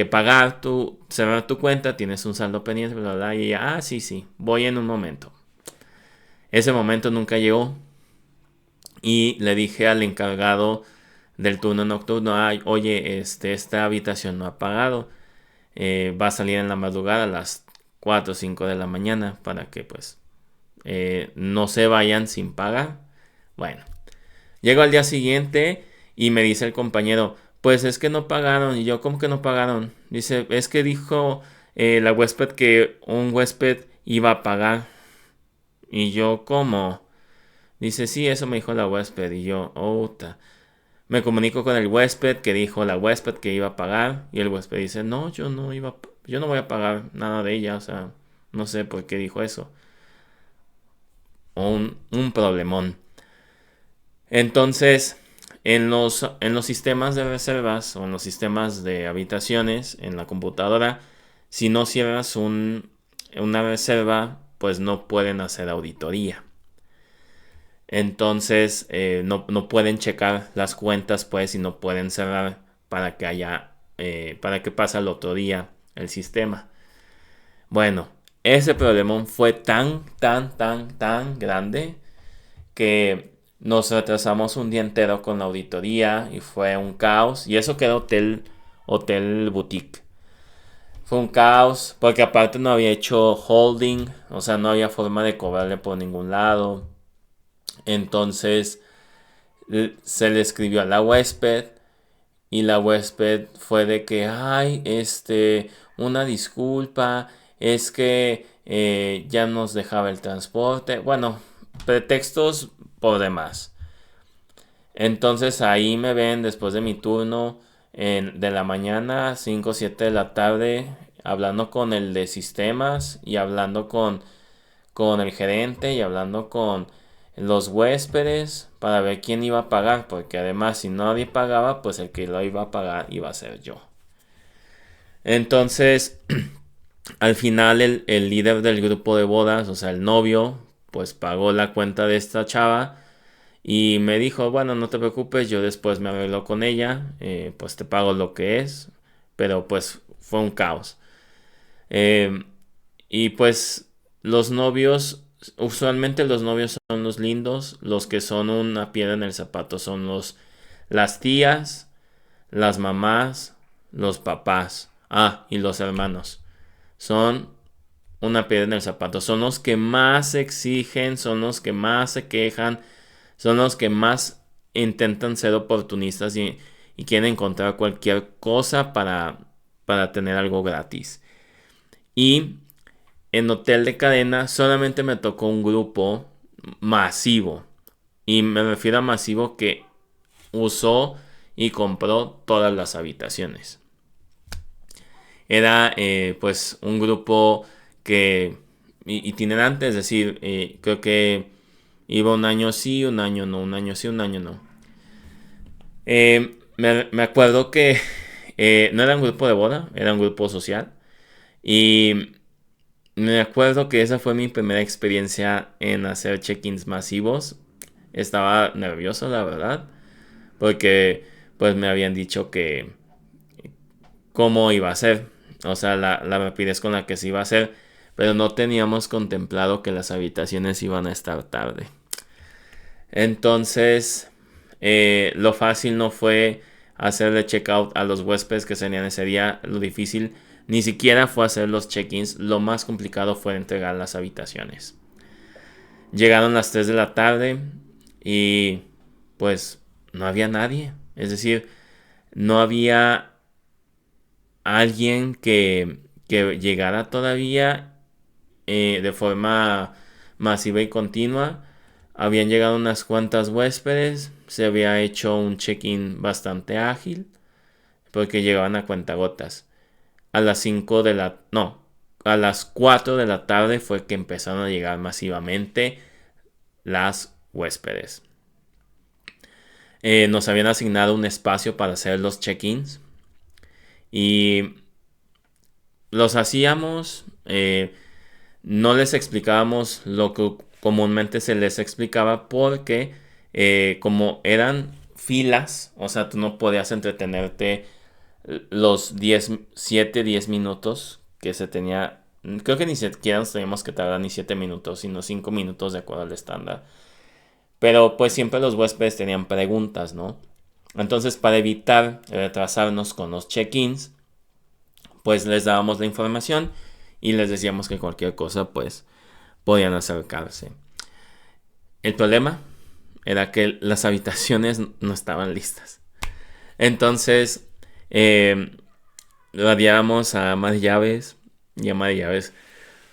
pagar cerrar tu cuenta, tienes un saldo pendiente, bla, bla, bla. Y ella, ah, sí, sí, voy en un momento. Ese momento nunca llegó y le dije al encargado del turno nocturno, ay, oye, esta habitación no ha pagado. Va a salir en la madrugada a las 4 o 5 de la mañana para que pues no se vayan sin pagar. Bueno, llego al día siguiente y me dice el compañero, pues es que no pagaron. Y yo, ¿cómo que no pagaron? Dice, es que dijo la huésped que un huésped iba a pagar. Y yo, ¿cómo? Dice, sí, eso me dijo la huésped. Y yo, me comunico con el huésped que dijo la huésped que iba a pagar. Y el huésped dice, no, yo no voy a pagar nada de ella. O sea, no sé por qué dijo eso. Un problemón. Entonces, en los sistemas de reservas o en los sistemas de habitaciones, en la computadora, si no cierras una reserva, pues no pueden hacer auditoría. Entonces, no pueden checar las cuentas, pues, y no pueden cerrar para que pase al otro día el sistema. Bueno, ese problemón fue tan, tan, tan, tan grande que nos retrasamos un día entero con la auditoría y fue un caos. Y eso que era hotel boutique. Fue un caos porque aparte no había hecho holding, o sea, no había forma de cobrarle por ningún lado. Entonces se le escribió a la huésped y la huésped fue de que, ay, una disculpa, es que ya nos dejaba el transporte. Bueno, pretextos por demás. Entonces ahí me ven después de mi turno de la mañana, 5 o 7 de la tarde, hablando con el de sistemas y hablando con el gerente y hablando con los huéspedes para ver quién iba a pagar, porque además si nadie pagaba, pues el que lo iba a pagar iba a ser yo. Entonces, al final el líder del grupo de bodas, o sea, el novio, pues pagó la cuenta de esta chava y me dijo, bueno, no te preocupes, yo después me arreglo con ella, pues te pago lo que es, pero pues fue un caos. Eh, y pues los novios, usualmente los novios son los lindos, los que son una piedra en el zapato son las tías, las mamás, los papás, y los hermanos. Son una piedra en el zapato, son los que más exigen, son los que más se quejan, son los que más intentan ser oportunistas y quieren encontrar cualquier cosa para tener algo gratis. Y en hotel de cadena solamente me tocó un grupo masivo. Y me refiero a masivo que usó y compró todas las habitaciones. Era pues un grupo que itinerante, es decir, creo que iba un año sí, un año no, un año sí, un año no. Me acuerdo que no era un grupo de boda, era un grupo social. Y me acuerdo que esa fue mi primera experiencia en hacer check-ins masivos. Estaba nervioso, la verdad, porque pues me habían dicho que cómo iba a ser, o sea, la rapidez con la que se iba a hacer, pero no teníamos contemplado que las habitaciones iban a estar tarde. Entonces, lo fácil no fue hacerle checkout a los huéspedes que tenían ese día, lo difícil ni siquiera fue hacer los check-ins, lo más complicado fue entregar las habitaciones. Llegaron las 3 de la tarde y pues no había nadie, es decir, no había alguien que llegara todavía de forma masiva y continua. Habían llegado unas cuantas huéspedes, se había hecho un check-in bastante ágil porque llegaban a cuentagotas. A las 5 de la... No, a las 4 de la tarde fue que empezaron a llegar masivamente las huéspedes. Nos habían asignado un espacio para hacer los check-ins y los hacíamos. No les explicábamos lo que comúnmente se les explicaba porque como eran filas, o sea, tú no podías entretenerte los 10 minutos que se tenía. Creo que ni siquiera nos teníamos que tardar ni 7 minutos, sino 5 minutos de acuerdo al estándar. Pero pues siempre los huéspedes tenían preguntas, ¿no? Entonces, para evitar retrasarnos con los check-ins, pues les dábamos la información y les decíamos que cualquier cosa pues podían acercarse. El problema era que las habitaciones no estaban listas. Entonces radiábamos a ama de llaves y ama de llaves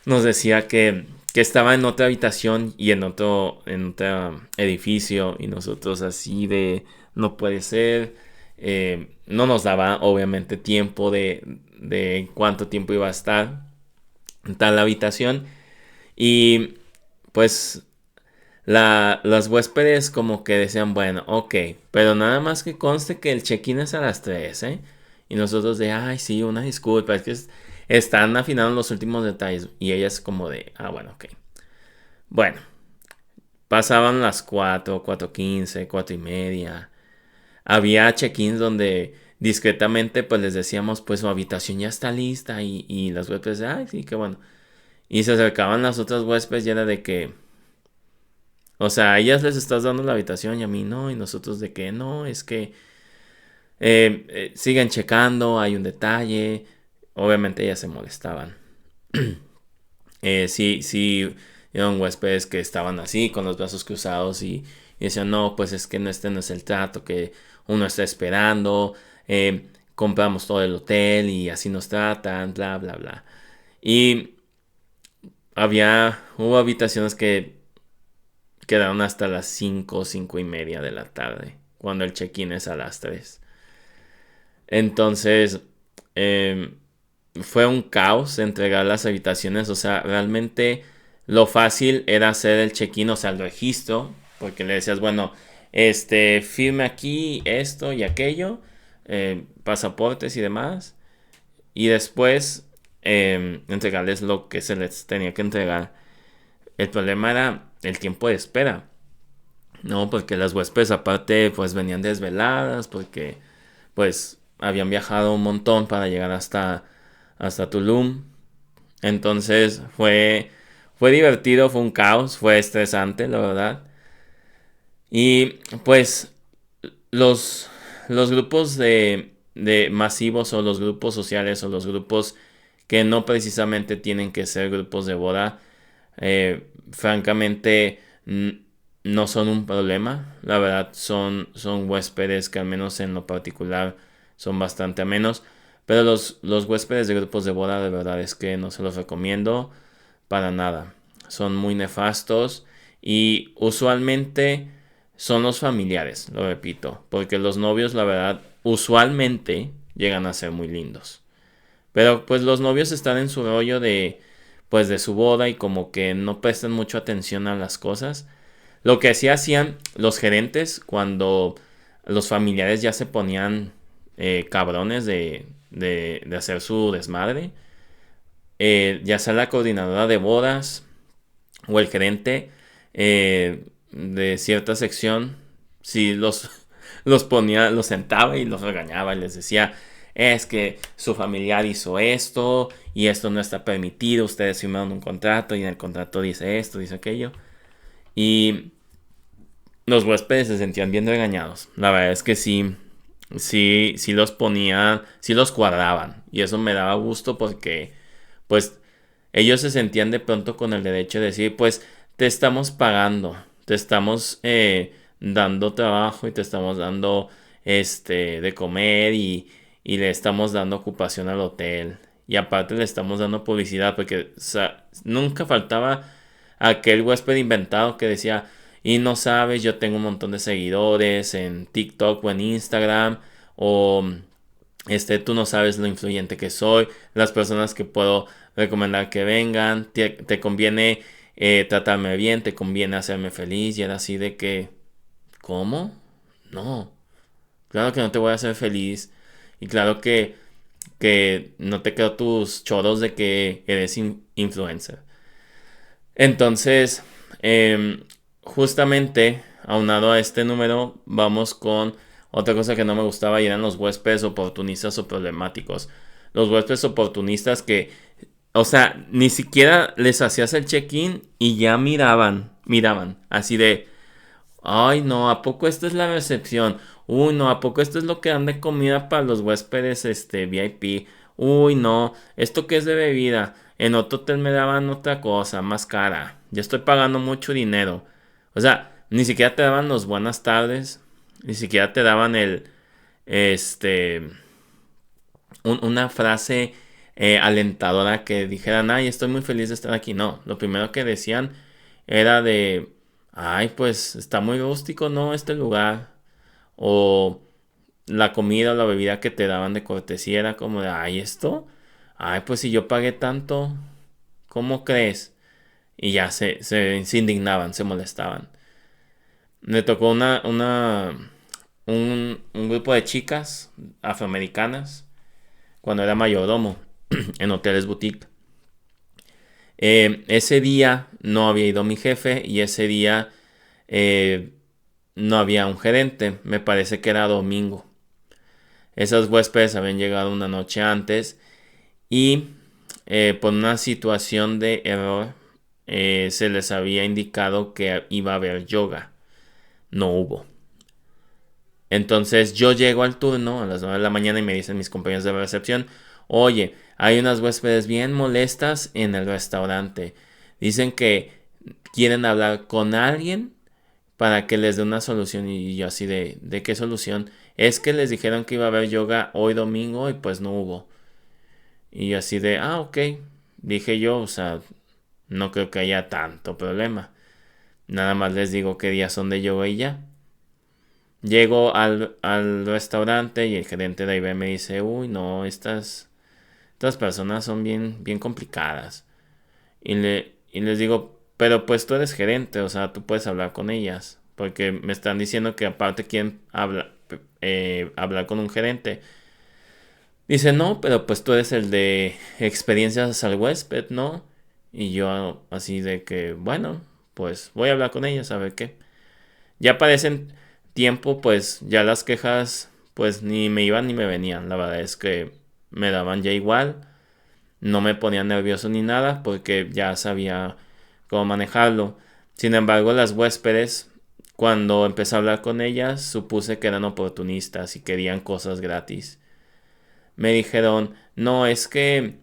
nos decía que estaba en otra habitación y en otro edificio y nosotros así de no puede ser. No nos daba obviamente tiempo de cuánto tiempo iba a estar en tal habitación y pues las huéspedes como que decían, bueno, ok, pero nada más que conste que el check-in es a las 3, ¿eh? Y nosotros de, ay, sí, una disculpa, es que están afinando los últimos detalles. Y ellas como de, ah, bueno, ok. Bueno, pasaban las 4, 4:15, 4:30. Había check-ins donde discretamente pues les decíamos, pues su habitación ya está lista y las huéspedes, ay, sí, qué bueno. Y se acercaban las otras huéspedes y era de que, o sea, a ellas les estás dando la habitación y a mí no, y nosotros de que no, es que sigan checando, hay un detalle. Obviamente ellas se molestaban. Sí, eran huéspedes que estaban así, con los brazos cruzados y decían, no, pues es que este no es el trato que uno está esperando. Compramos todo el hotel y así nos tratan, bla, bla, bla. Y hubo habitaciones que quedaron hasta las 5, 5:30 de la tarde, cuando el check-in es a las 3. Entonces, fue un caos entregar las habitaciones. O sea, realmente lo fácil era hacer el check-in, o sea, el registro, porque le decías, bueno, firme aquí esto y aquello, pasaportes y demás. Y después entregarles lo que se les tenía que entregar. El problema era el tiempo de espera. No, porque las huéspedes aparte pues venían desveladas, porque pues habían viajado un montón para llegar hasta Tulum. Entonces fue divertido, fue un caos, fue estresante, la verdad. Y pues los grupos de masivos o los grupos sociales o los grupos que no precisamente tienen que ser grupos de boda, francamente no son un problema. La verdad son huéspedes que al menos en lo particular son bastante amenos. Pero los huéspedes de grupos de boda de verdad es que no se los recomiendo. para nada. Son muy nefastos y usualmente son los familiares, lo repito, porque los novios, la verdad, usualmente llegan a ser muy lindos. Pero pues los novios están en su rollo de pues de su boda y como que no prestan mucho atención a las cosas. Lo que sí hacían los gerentes cuando los familiares ya se ponían cabrones de hacer su desmadre, ya sea la coordinadora de bodas o el gerente de cierta sección, si los ponía, los sentaba y los regañaba y les decía, es que su familiar hizo esto y esto no está permitido, ustedes firmaron un contrato y en el contrato dice esto, dice aquello. Y los huéspedes se sentían bien regañados. La verdad es que sí los ponían, sí los cuadraban. Y eso me daba gusto porque, pues, ellos se sentían de pronto con el derecho de decir, pues, te estamos pagando, te estamos dando trabajo y te estamos dando, de comer y le estamos dando ocupación al hotel. Y aparte le estamos dando publicidad porque, o sea, nunca faltaba aquel huésped inventado que decía, y no sabes, yo tengo un montón de seguidores en TikTok o en Instagram. O tú no sabes lo influyente que soy. Las personas que puedo recomendar que vengan. Te conviene tratarme bien. Te conviene hacerme feliz. Y era así de que, ¿cómo? No. Claro que no te voy a hacer feliz. Y claro que no te creo tus choros de que eres influencer. Entonces, justamente aunado a este número, vamos con otra cosa que no me gustaba y eran los huéspedes oportunistas o problemáticos. Los huéspedes oportunistas que, o sea, ni siquiera les hacías el check-in y ya miraban, así de, ay no, ¿a poco esta es la recepción? Uy, no, ¿a poco esto es lo que dan de comida para los huéspedes VIP? Uy, no, ¿esto qué es de bebida? En otro hotel me daban otra cosa, más cara. Ya estoy pagando mucho dinero. O sea, ni siquiera te daban los buenas tardes. Ni siquiera te daban este, una frase alentadora que dijeran, ay, estoy muy feliz de estar aquí. No, lo primero que decían era de, ay, pues está muy rústico, ¿no? Este lugar. O la comida o la bebida que te daban de cortesía era como de, ay, esto. Ay, pues si yo pagué tanto, ¿cómo crees? Y ya se indignaban, se molestaban. Me tocó un grupo de chicas afroamericanas cuando era mayordomo en hoteles boutique. Ese día no había ido mi jefe y ese día no había un gerente. Me parece que era domingo. Esos huéspedes habían llegado una noche antes y por una situación de error se les había indicado que iba a haber yoga. No hubo. Entonces yo llego al turno a las 9 de la mañana y me dicen mis compañeros de recepción, oye, hay unas huéspedes bien molestas en el restaurante. Dicen que quieren hablar con alguien para que les dé una solución. Y yo así ¿de qué solución? Es que les dijeron que iba a haber yoga hoy domingo y pues no hubo. Y yo así ok. Dije yo, o sea, no creo que haya tanto problema. Nada más les digo qué días son de yoga y ya. Llego al restaurante y el gerente de ahí me dice, uy, no, estas personas son bien complicadas. Y les digo, pero pues tú eres gerente, o sea, tú puedes hablar con ellas. Porque me están diciendo que aparte quieren hablar con un gerente. Dice, no, pero pues tú eres el de experiencias al huésped, ¿no? Y yo así de que, bueno, pues voy a hablar con ellas a ver qué. Ya para ese tiempo, pues ya las quejas, pues ni me iban ni me venían. La verdad es que me daban ya igual. No me ponía nervioso ni nada porque ya sabía cómo manejarlo. Sin embargo, las huéspedes, cuando empecé a hablar con ellas, supuse que eran oportunistas y querían cosas gratis. Me dijeron, no, es que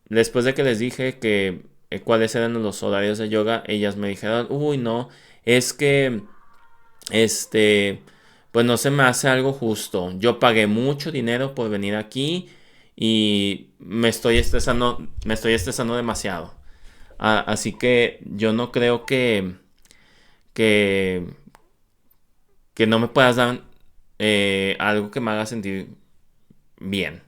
después de que les dije que cuáles eran los horarios de yoga, ellas me dijeron, uy, no, es que pues no se me hace algo justo. Yo pagué mucho dinero por venir aquí y me estoy estresando demasiado. Así que yo no creo que, que no me puedas dar algo que me haga sentir bien.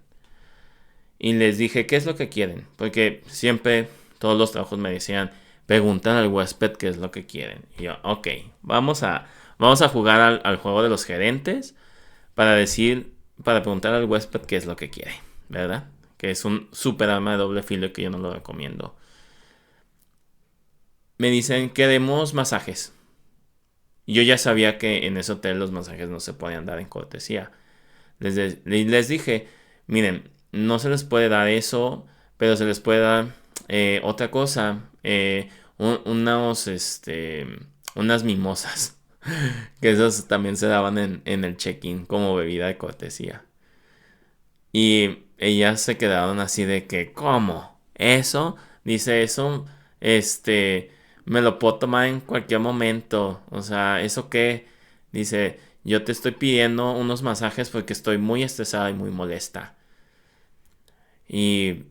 Y les dije, ¿qué es lo que quieren? Porque siempre todos los trabajos me decían, preguntan al huésped qué es lo que quieren. Y yo, ok, vamos a jugar al juego de los gerentes para preguntar al huésped qué es lo que quiere, ¿verdad? Que es un super arma de doble filo que yo no lo recomiendo. Me dicen, queremos masajes. Yo ya sabía que en ese hotel los masajes no se podían dar en cortesía. Les dije, miren, no se les puede dar eso, pero se les puede dar otra cosa, unas mimosas, que esas también se daban en el check-in como bebida de cortesía. Y ellas se quedaron así de que, ¿cómo? ¿Eso? Dice eso, este, me lo puedo tomar en cualquier momento. O sea, ¿eso qué? Dice, yo te estoy pidiendo unos masajes porque estoy muy estresada y muy molesta. Y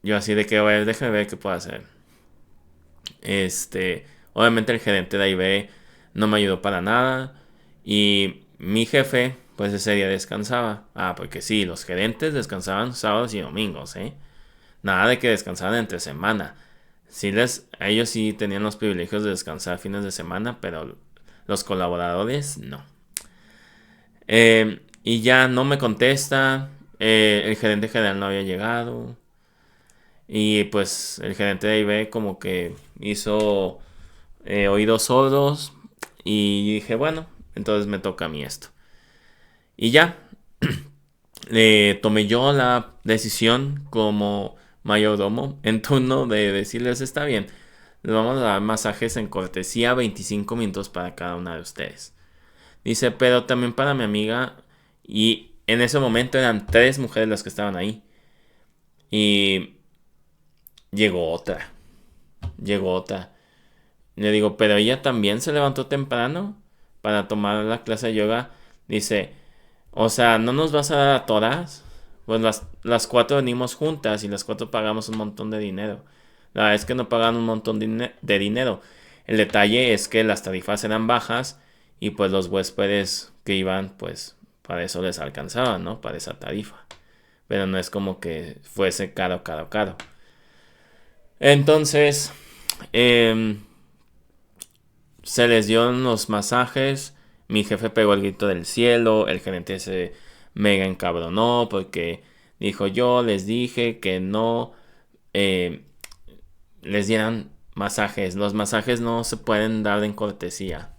yo así de que, a ver, déjame ver qué puedo hacer. Obviamente el gerente de AIB no me ayudó para nada. Y mi jefe, pues ese día descansaba. Porque sí, los gerentes descansaban sábados y domingos, ¿eh? Nada de que descansaban entre semana. Ellos sí tenían los privilegios de descansar fines de semana, pero los colaboradores no. Y ya no me contesta. El gerente general no había llegado. Y pues el gerente de AIB como que hizo oídos sordos. Y dije, bueno, entonces me toca a mí esto. Y ya, tomé yo la decisión como mayordomo en turno de decirles, está bien, les vamos a dar masajes en cortesía 25 minutos para cada una de ustedes. Dice, pero también para mi amiga. Y en ese momento eran 3 mujeres las que estaban ahí. Y llegó otra. Llegó otra. Le digo, pero ella también se levantó temprano para tomar la clase de yoga. Dice, o sea, ¿no nos vas a dar a todas? Pues las 4 venimos juntas y las 4 pagamos un montón de dinero. La verdad es que no pagan un montón de dinero. El detalle es que las tarifas eran bajas y pues los huéspedes que iban, pues para eso les alcanzaba, ¿no? Para esa tarifa. Pero no es como que fuese caro, caro, caro. Entonces, em, se les dio los masajes. Mi jefe pegó el grito del cielo. El gerente se mega encabronó porque dijo, yo les dije que no eh, les dieran masajes. Los masajes no se pueden dar en cortesía.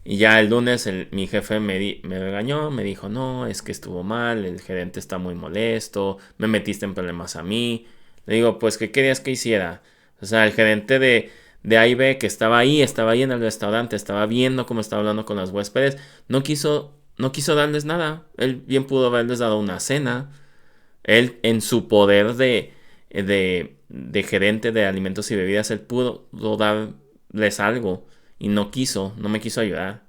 Y ya el lunes mi jefe me regañó, me dijo, no, es que estuvo mal, el gerente está muy molesto, me metiste en problemas a mí. Le digo, pues, ¿qué querías que hiciera? O sea, el gerente de AIB que estaba ahí en el restaurante, estaba viendo cómo estaba hablando con los huéspedes, no quiso darles nada. Él bien pudo haberles dado una cena. Él, en su poder de gerente de alimentos y bebidas, él pudo darles algo y no me quiso ayudar.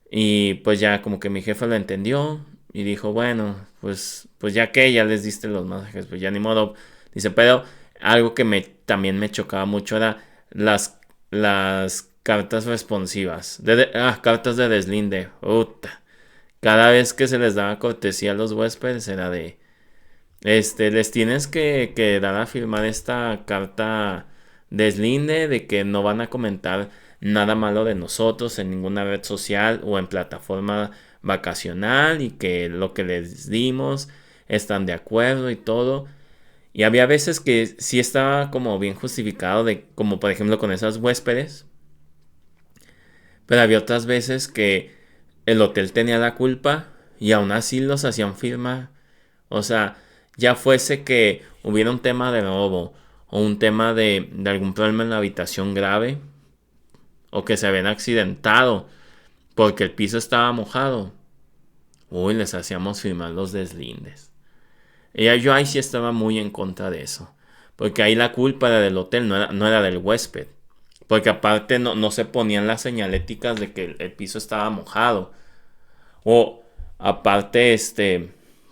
Y pues ya como que mi jefe lo entendió y dijo, bueno, pues ya que ya les diste los masajes, pues ya ni modo. Dice, pero algo que también me chocaba mucho era las cartas responsivas, cartas de deslinde. Uta. Cada vez que se les daba cortesía a los huéspedes era de, les tienes que dar a firmar esta carta deslinde de que no van a comentar nada malo de nosotros en ninguna red social o en plataforma vacacional y que lo que les dimos están de acuerdo y todo. Y había veces que sí estaba como bien justificado de, como por ejemplo con esas huéspedes, pero había otras veces que el hotel tenía la culpa y aún así los hacían firmar. O sea, ya fuese que hubiera un tema de robo o un tema de algún problema en la habitación grave o que se habían accidentado porque el piso estaba mojado. Uy, les hacíamos firmar los deslindes. Yo ahí sí estaba muy en contra de eso. Porque ahí la culpa era del hotel, no era del huésped. Porque aparte no se ponían las señaléticas de que el piso estaba mojado. O aparte,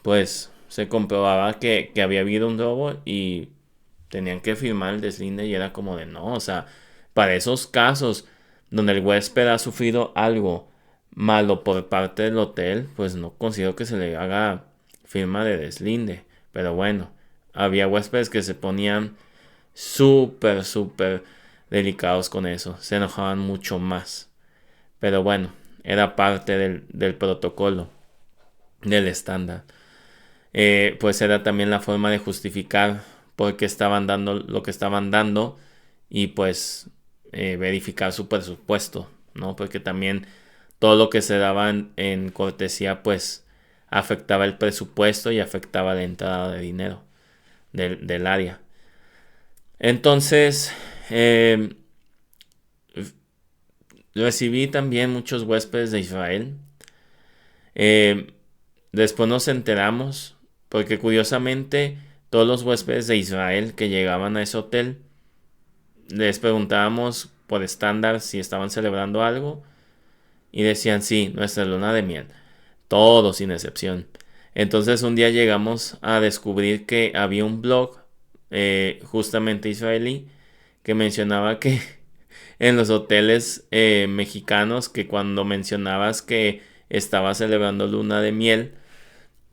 pues se comprobaba que había habido un robo y tenían que firmar el deslinde y era como de no, o sea, para esos casos donde el huésped ha sufrido algo malo por parte del hotel, pues no considero que se le haga firma de deslinde. Pero bueno, había huéspedes que se ponían súper delicados con eso, se enojaban mucho más. Pero bueno, era parte del protocolo, del estándar. Pues era también la forma de justificar por qué estaban dando lo que estaban dando y pues verificar su presupuesto, ¿no? Porque también todo lo que se daba en cortesía pues afectaba el presupuesto y afectaba la entrada de dinero del área. Entonces, recibí también muchos huéspedes de Israel. Eh, Después nos enteramos, porque curiosamente todos los huéspedes de Israel que llegaban a ese hotel, les preguntábamos por estándar si estaban celebrando algo y decían sí, nuestra luna de miel, todos sin excepción. Entonces un día llegamos a descubrir que había un blog justamente israelí que mencionaba que en los hoteles mexicanos que cuando mencionabas que estaba celebrando luna de miel,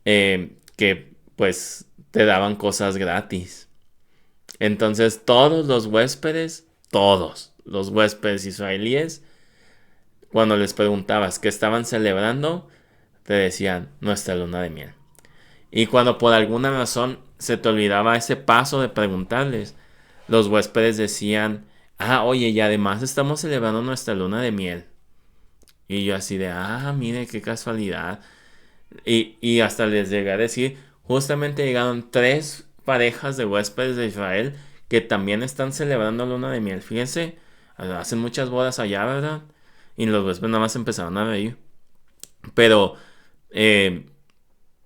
que pues te daban cosas gratis. Entonces todos los huéspedes israelíes, cuando les preguntabas qué estaban celebrando, te decían nuestra luna de miel. Y cuando por alguna razón se te olvidaba ese paso de preguntarles, los huéspedes decían, oye, y además estamos celebrando nuestra luna de miel. Y yo así de, mire, qué casualidad. Y hasta les llegué a decir, justamente llegaron 3 parejas de huéspedes de Israel que también están celebrando luna de miel. Fíjense, hacen muchas bodas allá, ¿verdad? Y los huéspedes nada más empezaron a reír. Pero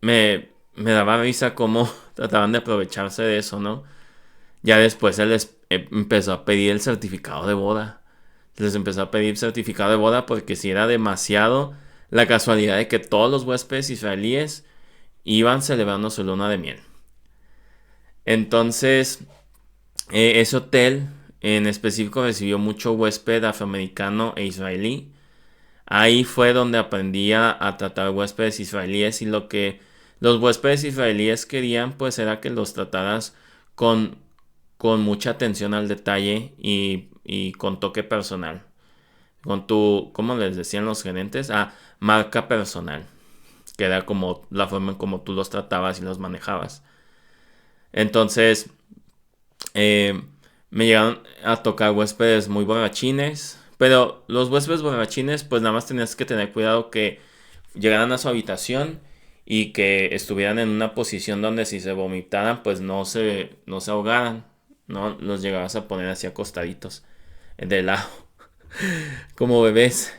me daba risa cómo trataban de aprovecharse de eso, ¿no? Ya después se les empezó a pedir el certificado de boda. Les empezó a pedir certificado de boda porque si era demasiado la casualidad de que todos los huéspedes israelíes iban celebrando su luna de miel. Entonces, ese hotel en específico recibió mucho huésped afroamericano e israelí. Ahí fue donde aprendí a tratar huéspedes israelíes y lo que los huéspedes israelíes querían pues era que los trataras con, con mucha atención al detalle y con toque personal. Con tu, ¿cómo les decían los gerentes? Marca personal, que era como la forma en como tú los tratabas y los manejabas. Entonces, eh, me llegaron a tocar huéspedes muy borrachines, pero los huéspedes borrachines, pues nada más tenías que tener cuidado que llegaran a su habitación y que estuvieran en una posición donde si se vomitaran, pues no se ahogaran, ¿no? Los llegabas a poner así acostaditos, de lado, como bebés.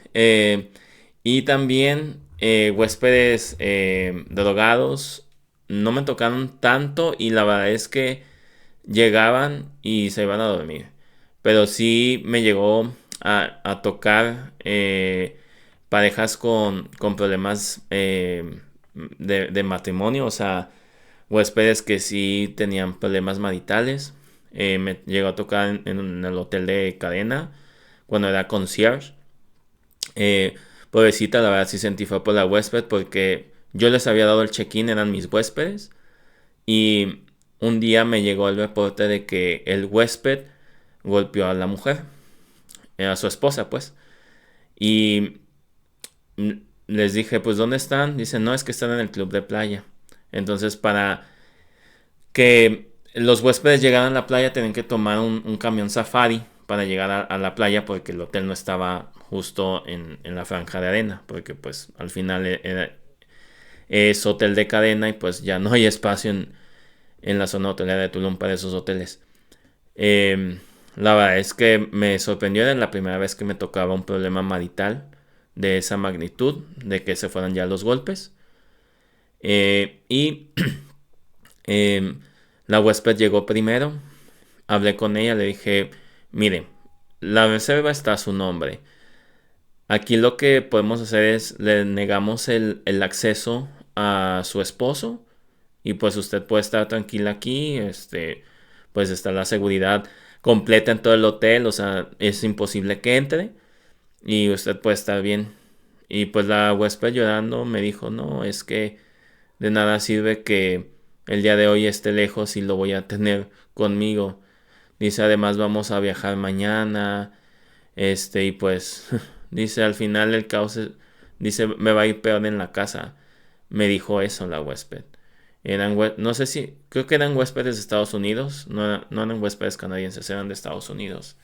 Y también huéspedes drogados no me tocaron tanto y la verdad es que llegaban y se iban a dormir. Pero sí me llegó a tocar parejas con problemas de matrimonio, o sea, huéspedes que sí tenían problemas maritales. Me llegó a tocar en el hotel de cadena cuando era concierge. Pobrecita, la verdad sí sentí fue por la huésped porque yo les había dado el check-in, eran mis huéspedes. Y un día me llegó el reporte de que el huésped golpeó a la mujer, a su esposa, pues. Y les dije, pues, ¿dónde están? Dicen, no, es que están en el club de playa. Entonces, para que los huéspedes llegaran a la playa, tenían que tomar un camión safari para llegar a la playa porque el hotel no estaba justo en la franja de arena, porque pues al final es hotel de cadena y pues ya no hay espacio en la zona hotelera de Tulum para esos hoteles. La verdad es que me sorprendió, era la primera vez que me tocaba un problema marital de esa magnitud, de que se fueran ya los golpes. Y la huésped llegó primero, hablé con ella, le dije, mire, la reserva está a su nombre. Aquí lo que podemos hacer es le negamos el acceso a su esposo y pues usted puede estar tranquila aquí, pues está la seguridad completa en todo el hotel, o sea, es imposible que entre y usted puede estar bien. Y pues la huésped llorando me dijo, no, es que de nada sirve que el día de hoy esté lejos y lo voy a tener conmigo. Dice, además vamos a viajar mañana, y pues, dice, al final el caos, dice, me va a ir peor en la casa. Me dijo eso la huésped. No sé si, creo que eran huéspedes de Estados Unidos, no eran huéspedes canadienses, eran de Estados Unidos.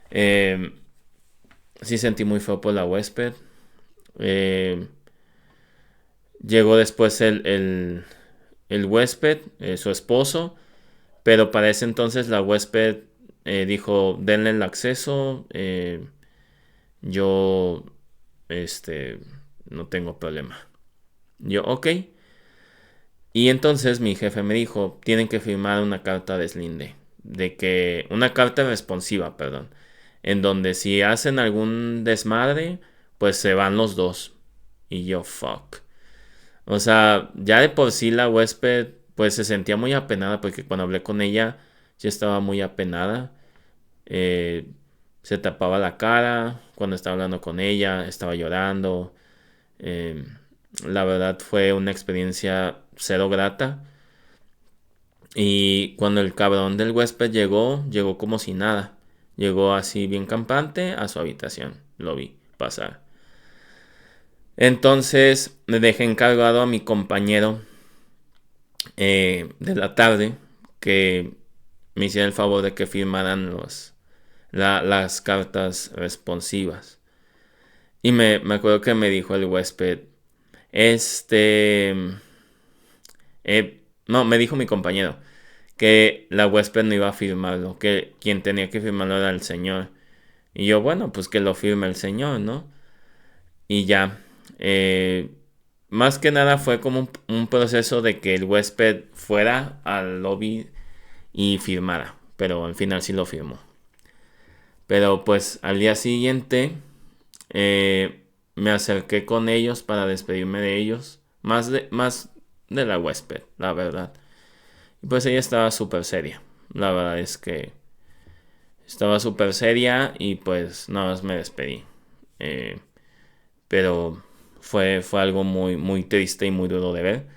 Eh, sí sentí muy feo por la huésped. Eh, Llegó después el huésped, su esposo, pero para ese entonces la huésped dijo, denle el acceso, yo, no tengo problema. Yo, ok. Y entonces mi jefe me dijo, tienen que firmar una carta deslinde, una carta responsiva, perdón, en donde si hacen algún desmadre, pues se van los dos. Y yo, fuck. O sea, ya de por sí la huésped, pues se sentía muy apenada, porque cuando hablé con ella, sí estaba muy apenada. Eh, Se tapaba la cara cuando estaba hablando con ella, estaba llorando. Eh, la verdad fue una experiencia cero grata. Y cuando el cabrón del huésped llegó como si nada. Llegó así bien campante a su habitación. Lo vi pasar. Entonces le dejé encargado a mi compañero de la tarde que me hiciera el favor de que firmaran las cartas responsivas. Y me acuerdo que me dijo el huésped, no, me dijo mi compañero que la huésped no iba a firmarlo, que quien tenía que firmarlo era el señor. Y yo, bueno, pues que lo firme el señor, ¿no? Y ya, más que nada fue como un proceso de que el huésped fuera al lobby y firmara, pero al final sí lo firmó. Pero pues al día siguiente me acerqué con ellos para despedirme de ellos, más de la huésped, la verdad. Y pues ella estaba súper seria, la verdad es que estaba súper seria y pues nada más me despedí. Eh, pero fue algo muy, muy triste y muy duro de ver.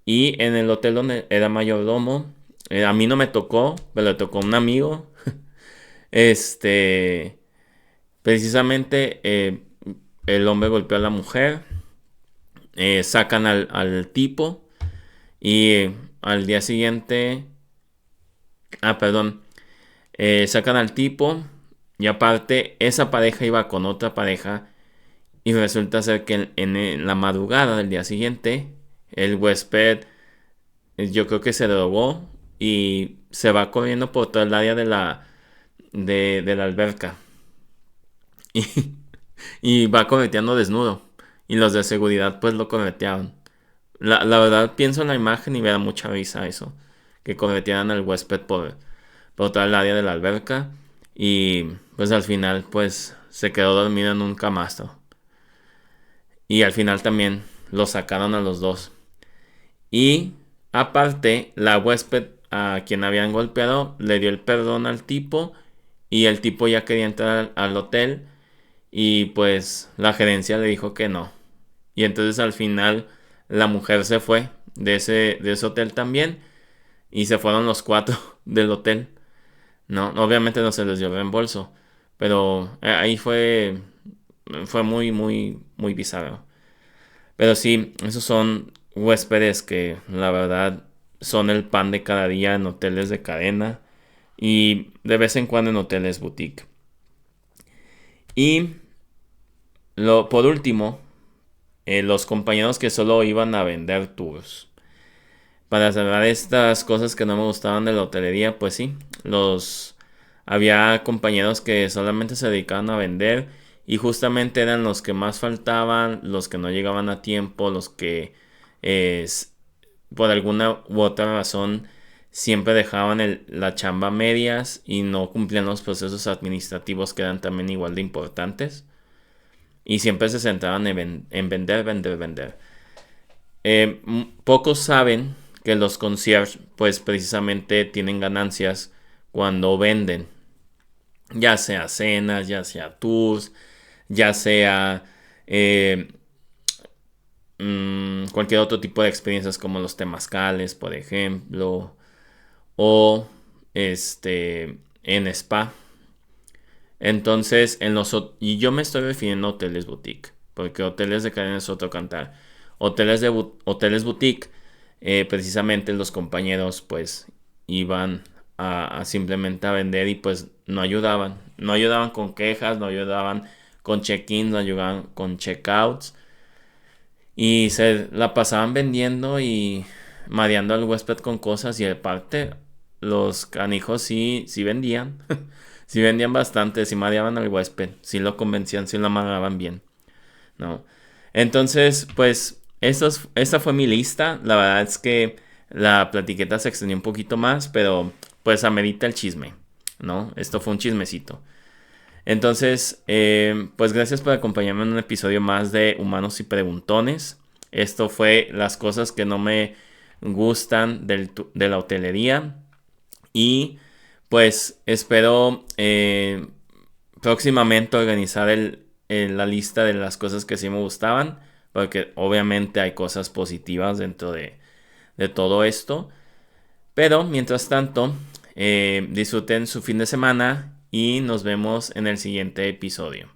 Y en el hotel donde era mayordomo, a mí no me tocó, pero le tocó a un amigo. Este, Precisamente el hombre golpeó a la mujer, sacan al tipo y al día siguiente, perdón, sacan al tipo y aparte esa pareja iba con otra pareja y resulta ser que en la madrugada del día siguiente el huésped yo creo que se drogó y se va corriendo por todo el área de la alberca. Y, y va correteando desnudo. Y los de seguridad pues lo corretearon. La verdad pienso en la imagen y me da mucha risa eso. Que corretearan al huésped por toda el área de la alberca. Y pues al final pues se quedó dormido en un camastro. Y al final también lo sacaron a los dos. Y aparte, la huésped a quien habían golpeado le dio el perdón al tipo. Y el tipo ya quería entrar al hotel. Y pues la gerencia le dijo que no. Y entonces al final la mujer se fue de ese hotel también. Y se fueron los cuatro del hotel. No, obviamente no se les dio reembolso. Pero ahí fue muy, muy, muy bizarro. Pero sí, esos son huéspedes que la verdad son el pan de cada día en hoteles de cadena. Y de vez en cuando en hoteles boutique. Y por último, los compañeros que solo iban a vender tours. Para cerrar estas cosas que no me gustaban de la hotelería, pues sí, había compañeros que solamente se dedicaban a vender y justamente eran los que más faltaban, los que no llegaban a tiempo, los que por alguna u otra razón siempre dejaban la chamba a medias y no cumplían los procesos administrativos que eran también igual de importantes. Y siempre se centraban en vender, vender, vender. Pocos saben que los concierge pues precisamente tienen ganancias cuando venden, ya sea cenas, ya sea tours, ya sea cualquier otro tipo de experiencias como los temazcales, por ejemplo, o en spa. Entonces, y yo me estoy refiriendo a hoteles boutique, porque hoteles de cadena es otro cantar. Hoteles boutique, precisamente los compañeros pues iban a simplemente a vender y pues no ayudaban. No ayudaban con quejas, no ayudaban con check-ins, no ayudaban con check-outs. Y se la pasaban vendiendo y mareando al huésped con cosas y aparte los canijos sí vendían. Sí vendían bastante, sí mareaban al huésped, sí lo convencían, sí lo amarraban bien, ¿no? Entonces, pues, esta fue mi lista. La verdad es que la platiqueta se extendió un poquito más, pero pues amerita el chisme, ¿no? Esto fue un chismecito. Entonces, pues gracias por acompañarme en un episodio más de Humanos y Preguntones. Esto fue las cosas que no me gustan de la hotelería. Y pues espero próximamente organizar la lista de las cosas que sí me gustaban. Porque obviamente hay cosas positivas dentro de todo esto. Pero mientras tanto, disfruten su fin de semana y nos vemos en el siguiente episodio.